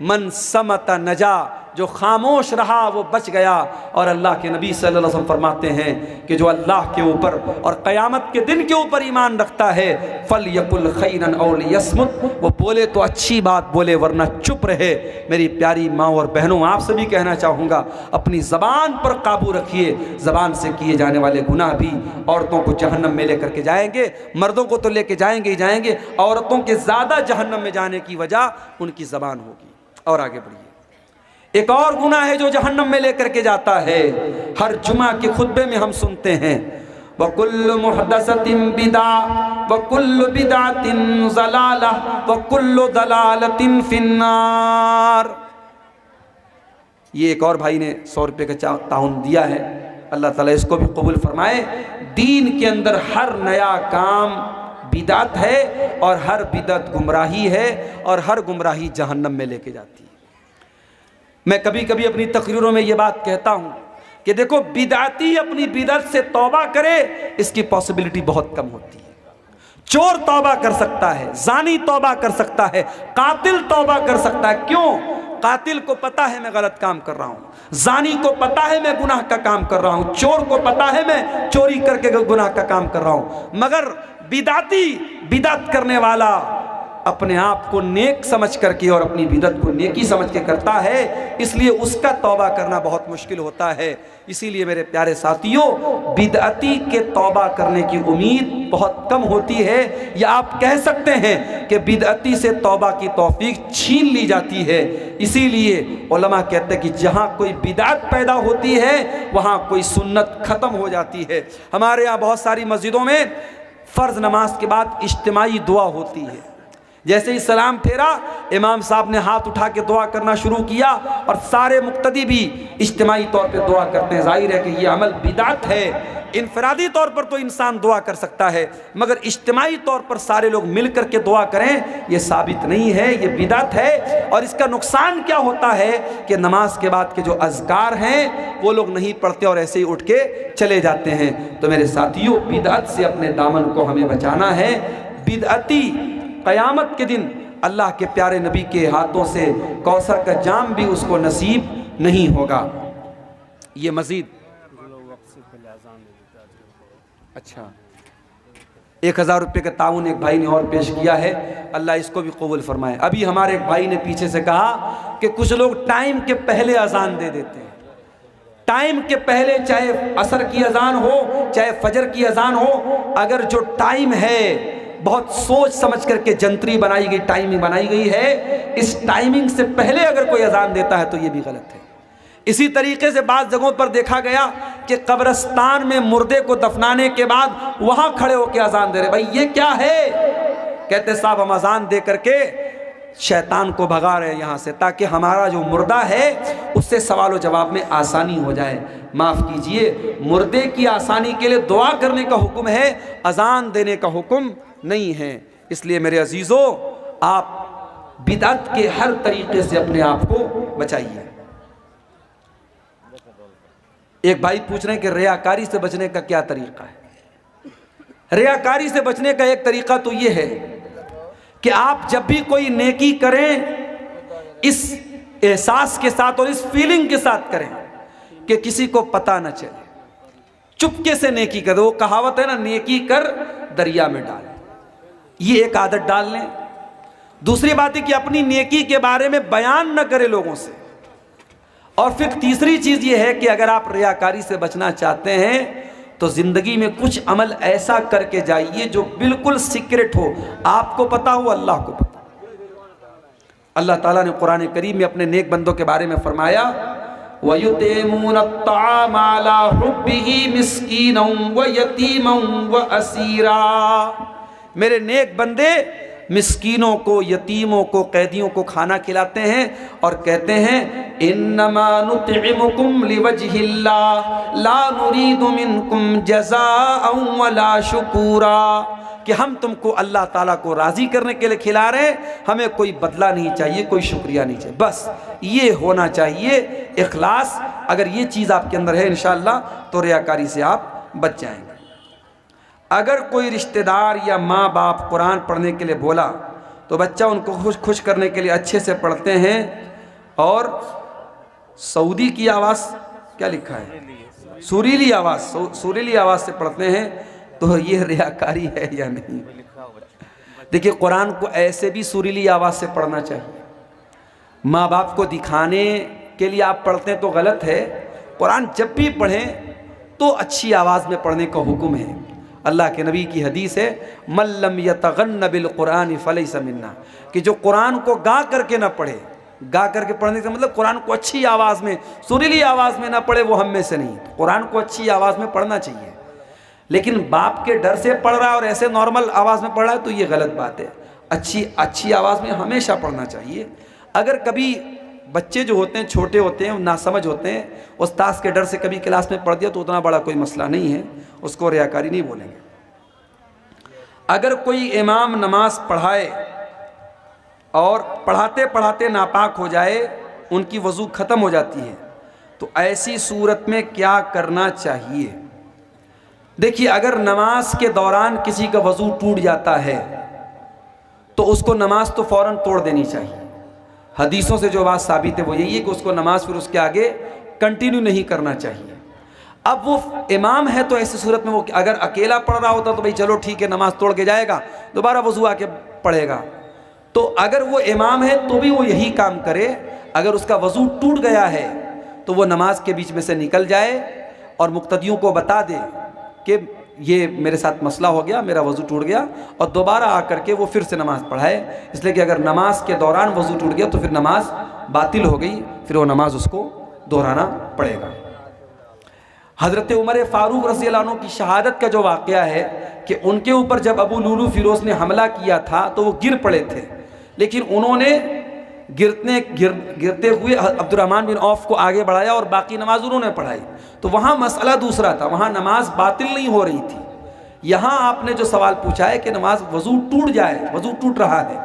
मन समत नजा, जो खामोश रहा वो बच गया। और अल्लाह के नबी सल्लल्लाहु अलैहि वसल्लम फरमाते हैं कि जो अल्लाह के ऊपर और क़यामत के दिन के ऊपर ईमान रखता है, फल यकुल खैरन औ लियस्मुत, वो बोले तो अच्छी बात बोले वरना चुप रहे। मेरी प्यारी माँ और बहनों, आपसे भी कहना चाहूँगा, अपनी ज़बान पर काबू रखिए। ज़बान से किए जाने वाले गुनाह भी औरतों को जहन्नम में लेकर के जाएंगे। मर्दों को तो लेके जाएंगे ही जाएंगे, औरतों के ज़्यादा जहन्नम में जाने की वजह उनकी ज़बान होगी। और आगे बढ़िए, एक और गुनाह है जो जहन्नम में लेकर के जाता है। हर जुमा के खुतबे में हम सुनते हैं, वकुल्लु मुहदसतिन बिदा वकुल्लु बिदातिन ज़लाला वकुल्लु दलालतिन फिन्नार। ये एक और भाई ने 100 रुपये का ताउन दिया है, अल्लाह ताला इसको भी कबूल फरमाए। दीन के अंदर हर नया काम बिदात है और हर बिदत गुमराही है और हर गुमराही जहन्नम में लेके जाती है। मैं कभी कभी अपनी तकरीरों में ये बात कहता हूँ कि देखो, बिदाती अपनी बिदत से तौबा करे, इसकी पॉसिबिलिटी बहुत कम होती है। चोर तौबा कर सकता है, जानी तौबा कर सकता है, कातिल तौबा कर सकता है। क्यों? कातिल को पता है मैं गलत काम कर रहा हूँ, जानी को पता है मैं गुनाह का काम कर रहा हूँ, चोर को पता है मैं चोरी करके गुनाह का काम कर रहा हूँ। मगर बिदाती, बिदत करने वाला अपने आप को नेक समझ करके और अपनी बिदत को नेकी समझ के करता है, इसलिए उसका तौबा करना बहुत मुश्किल होता है। इसीलिए मेरे प्यारे साथियों, बिदअती के तौबा करने की उम्मीद बहुत कम होती है, या आप कह सकते हैं कि बिदअती से तौबा की तौफीक छीन ली जाती है। इसीलिए उलमा कहते हैं कि जहाँ कोई बिदअत पैदा होती है वहाँ कोई सुन्नत ख़त्म हो जाती है। हमारे यहाँ बहुत सारी मस्जिदों में फ़र्ज़ नमाज के बाद इज्तिमाई दुआ होती है। जैसे ही सलाम फेरा, इमाम साहब ने हाथ उठा के दुआ करना शुरू किया और सारे मुक्तदी भी इज्तिमाई तौर पे दुआ करते हैं। जाहिर है कि ये अमल बिदात है। इनफरादी तौर पर तो इंसान दुआ कर सकता है, मगर इज्तिमाई तौर पर सारे लोग मिल कर के दुआ करें, ये साबित नहीं है, ये बिदात है। और इसका नुकसान क्या होता है कि नमाज के बाद के जो अज़कार हैं वो लोग नहीं पढ़ते और ऐसे ही उठ के चले जाते हैं। तो मेरे साथियों, बिदात से अपने दामन को हमें बचाना है। बिदअती क़यामत के दिन अल्लाह के प्यारे नबी के हाथों से कौसर का जाम भी उसको नसीब नहीं होगा। ये मज़ीद अच्छा 1000 रुपये का ताउन एक भाई ने और पेश किया है, अल्लाह इसको भी कबूल फरमाए। अभी हमारे एक भाई ने पीछे से कहा कि कुछ लोग टाइम के पहले अजान दे देते हैं। टाइम के पहले, चाहे असर की अजान हो चाहे फजर की अजान हो, अगर जो टाइम है बहुत सोच समझ करके जंतरी बनाई गई, टाइमिंग बनाई गई है, इस टाइमिंग से पहले अगर कोई अजान देता है तो ये भी गलत है। इसी तरीके से बाज़ जगहों पर देखा गया कि कब्रिस्तान में मुर्दे को दफनाने के बाद वहां खड़े होकर अजान दे रहे। भाई ये क्या है? कहते साहब हम अजान दे करके शैतान को भगा रहे हैं यहाँ से, ताकि हमारा जो मुर्दा है उससे सवाल व जवाब में आसानी हो जाए। माफ़ कीजिए, मुर्दे की आसानी के लिए दुआ करने का हुक्म है, अजान देने का हुक्म नहीं है। इसलिए मेरे अजीज़ों, आप बिदअत के हर तरीके से अपने आप को बचाइए। एक भाई पूछ रहे हैं कि रियाकारी से बचने का क्या तरीका है? रियाकारी से बचने का एक तरीका तो ये है कि आप जब भी कोई नेकी करें, इस एहसास के साथ और इस फीलिंग के साथ करें कि किसी को पता न चले, चुपके से नेकी कर। वो कहावत है ना, नेकी कर दरिया में डाल, ये एक आदत डाल लें। दूसरी बात है कि अपनी नेकी के बारे में बयान न करें लोगों से। और फिर तीसरी चीज़ ये है कि अगर आप रियाकारी से बचना चाहते हैं तो ज़िंदगी में कुछ अमल ऐसा करके जाइए जो बिल्कुल सीक्रेट हो, आपको पता हो, अल्लाह को पता। अल्लाह ताला ने कुरान करीम में अपने नेक बंदों के बारे में फरमाया, वयुतिमूना अत्ताम अला हुब्बिही मिस्कीनन व यतीमन व असीरा। मेरे नेक बंदे मिस्कीनों को, यतीमों को, कैदियों को खाना खिलाते हैं और कहते हैं इन्नमा नुतइमुकुम लिवजहिल्लाह ला नुरीदु मिनकुम जज़ाअन वला शुकूरा, कि हम तुमको अल्लाह ताला को राज़ी करने के लिए खिला रहे हैं, हमें कोई बदला नहीं चाहिए, कोई शुक्रिया नहीं चाहिए, बस ये होना चाहिए इखलास। अगर ये चीज़ आपके अंदर है इंशाअल्लाह तो रियाकारी से आप बच जाएंगे। अगर कोई रिश्तेदार या माँ बाप कुरान पढ़ने के लिए बोला तो बच्चा उनको खुश करने के लिए अच्छे से पढ़ते हैं और सऊदी की आवाज़ क्या लिखा है, सुरीली आवाज़ से पढ़ते हैं, तो ये रियाकारी है या नहीं? देखिए कुरान को ऐसे भी सुरीली आवाज़ से पढ़ना चाहिए। माँ बाप को दिखाने के लिए आप पढ़ते हैं तो गलत है। कुरान जब भी पढ़ें तो अच्छी आवाज़ में पढ़ने का हुक्म है। अल्लाह के नबी की हदीस है मल्लम यतगन्न बिल कुरान फलैसा मिन्ना, कि जो कुरान को गा करके ना पढ़े, गा करके पढ़ने से मतलब कुरान को अच्छी आवाज़ में, सुरीली आवाज़ में ना पढ़े, वो हम में से नहीं। कुरान को अच्छी आवाज़ में पढ़ना चाहिए, लेकिन बाप के डर से पढ़ रहा है और ऐसे नॉर्मल आवाज़ में पढ़ रहा है तो ये गलत बात है। अच्छी आवाज़ में हमेशा पढ़ना चाहिए। अगर कभी बच्चे जो होते हैं छोटे होते हैं, नासमझ होते हैं, उस्ताद के डर से कभी क्लास में पढ़ दिया तो उतना बड़ा कोई मसला नहीं है, उसको रियाकारी नहीं बोलेंगे। अगर कोई इमाम नमाज पढ़ाए और पढ़ाते पढ़ाते नापाक हो जाए, उनकी वज़ू ख़त्म हो जाती है, तो ऐसी सूरत में क्या करना चाहिए? देखिए अगर नमाज के दौरान किसी का वज़ू टूट जाता है तो उसको नमाज तो फ़ौरन तोड़ देनी चाहिए। हदीसों से जो बात साबित है वो यही है कि उसको नमाज फिर उसके आगे कंटिन्यू नहीं करना चाहिए। अब वो इमाम है तो ऐसी सूरत में वो अगर अकेला पढ़ रहा होता तो भाई चलो ठीक है, नमाज तोड़ के जाएगा, दोबारा वज़ू आके पढ़ेगा। तो अगर वो इमाम है तो भी वो यही काम करे। अगर उसका वज़ू टूट गया है तो वो नमाज के बीच में से निकल जाए और मुक्तदियों को बता दे कि ये मेरे साथ मसला हो गया, मेरा वज़ू टूट गया, और दोबारा आकर के वो फिर से नमाज़ पढ़ाए। इसलिए कि अगर नमाज के दौरान वज़ू टूट गया तो फिर नमाज बातिल हो गई, फिर वो नमाज उसको दोहराना पड़ेगा। हज़रत उमर फ़ारूक रज़ियल्लाहु अन्हु की शहादत का जो वाक़या है कि उनके ऊपर जब अबू लुलू फ़िरोज़ ने हमला किया था तो वो गिर पड़े थे, लेकिन उन्होंने गिरते हुए अब्दुर्रहमान बिन औफ को आगे बढ़ाया और बाकी नमाज उन्होंने पढ़ाई। तो वहाँ मसला दूसरा था, वहाँ नमाज बातिल नहीं हो रही थी। यहाँ आपने जो सवाल पूछा है कि नमाज वज़ू टूट जाए, वज़ू टूट रहा है,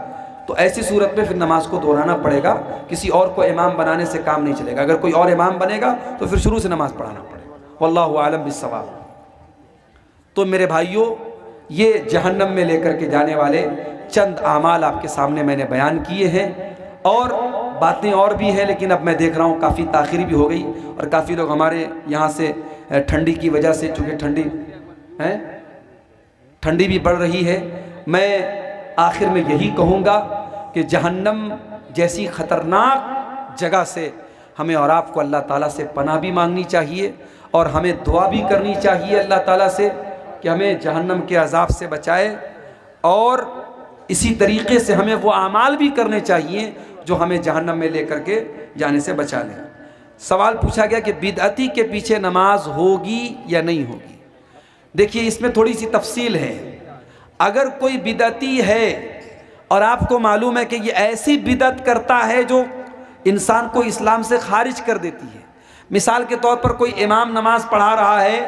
तो ऐसी सूरत में फिर नमाज को दोहराना पड़ेगा। किसी और को इमाम बनाने से काम नहीं चलेगा। अगर कोई और इमाम बनेगा तो फिर शुरू से नमाज पढ़ाना पड़ेगा। वल्लाहु आलम बिस्सवाब। तो मेरे भाइयों, ये जहन्नम में लेकर के जाने वाले चंद आमाल आपके सामने मैंने बयान किए हैं, और बातें और भी हैं, लेकिन अब मैं देख रहा हूँ काफ़ी ताख़ीर भी हो गई और काफ़ी लोग हमारे यहाँ से ठंडी की वजह से, चूँकि ठंडी भी बढ़ रही है, मैं आखिर में यही कहूँगा कि जहन्नम जैसी ख़तरनाक जगह से हमें और आपको अल्लाह ताला से पनाह भी मांगनी चाहिए और हमें दुआ भी करनी चाहिए अल्लाह ताला से कि हमें जहन्नम के अज़ाब से बचाए, और इसी तरीक़े से हमें वो आमाल भी करने चाहिए जो हमें जहन्नम में लेकर के जाने से बचा लें। सवाल पूछा गया कि बिदअती के पीछे नमाज होगी या नहीं होगी। देखिए इसमें थोड़ी सी तफसील है। अगर कोई बिदअती है और आपको मालूम है कि ये ऐसी बिदअत करता है जो इंसान को इस्लाम से खारिज कर देती है, मिसाल के तौर पर कोई इमाम नमाज पढ़ा रहा है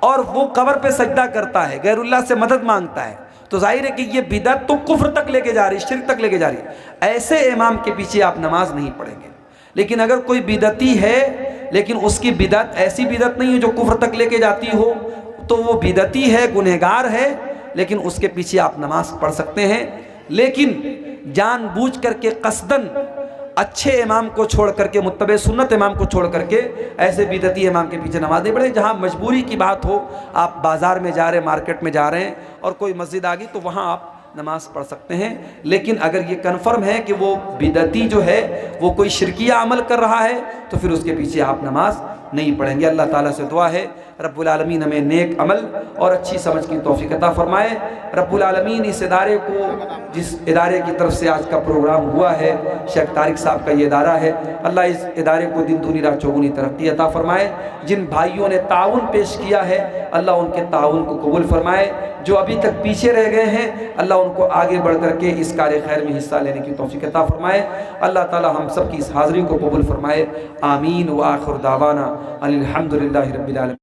और वो कब्र पे सजदा करता है, गैरुल्लाह से मदद मांगता है, तो जाहिर है कि ये बिदअत तो कुफ्र तक लेके जा रही है, शिर्क तक लेके जा रही है। ऐसे इमाम के पीछे आप नमाज नहीं पढ़ेंगे। लेकिन अगर कोई बिदअती है लेकिन उसकी बिदअत ऐसी बिदअत नहीं है जो कुफ्र तक लेके जाती हो, तो वो बिदअती है, गुनहगार है, लेकिन उसके पीछे आप नमाज पढ़ सकते हैं। लेकिन जानबूझ करके कसदन अच्छे इमाम को छोड़ करके, मुत्तबे सुन्नत इमाम को छोड़ करके ऐसे बिदअती इमाम के पीछे नमाज नहीं पढ़े। जहाँ मजबूरी की बात हो, आप बाज़ार में जा रहे हैं, मार्केट में जा रहे हैं और कोई मस्जिद आ गई, तो वहाँ आप नमाज पढ़ सकते हैं। लेकिन अगर ये कन्फर्म है कि वो बिदअती जो है वो कोई शिरकिया अमल कर रहा है, तो फिर उसके पीछे आप नमाज नहीं पढ़ेंगे। अल्लाह ताला से दुआ है रब्बुल आलमीन हमें नेक अमल और अच्छी समझ की तौफीक अता फरमाए। रब्बुल आलमीन इस इदारे को, जिस इदारे की तरफ से आज का प्रोग्राम हुआ है, शेख तारिक साहब का ये इदारा है, अल्लाह इस इदारे को दिन दूनी रात चौगुनी तरक्की अता फरमाए। जिन भाइयों ने ताउन पेश किया है, अल्लाह उनके ताउन को कबूल फरमाए। जो अभी तक पीछे रह गए हैं, अल्लाह उनको आगे बढ़ करके इस कार्य खैर में हिस्सा लेने की तौफीक अता फरमाए। अल्लाह ताला हम सब की इस हाज़िरी को कबूल फरमाए। आमीन व आखिर दावाना अनिल हम्दुलिल्लाहि रब्बिल आलमीन।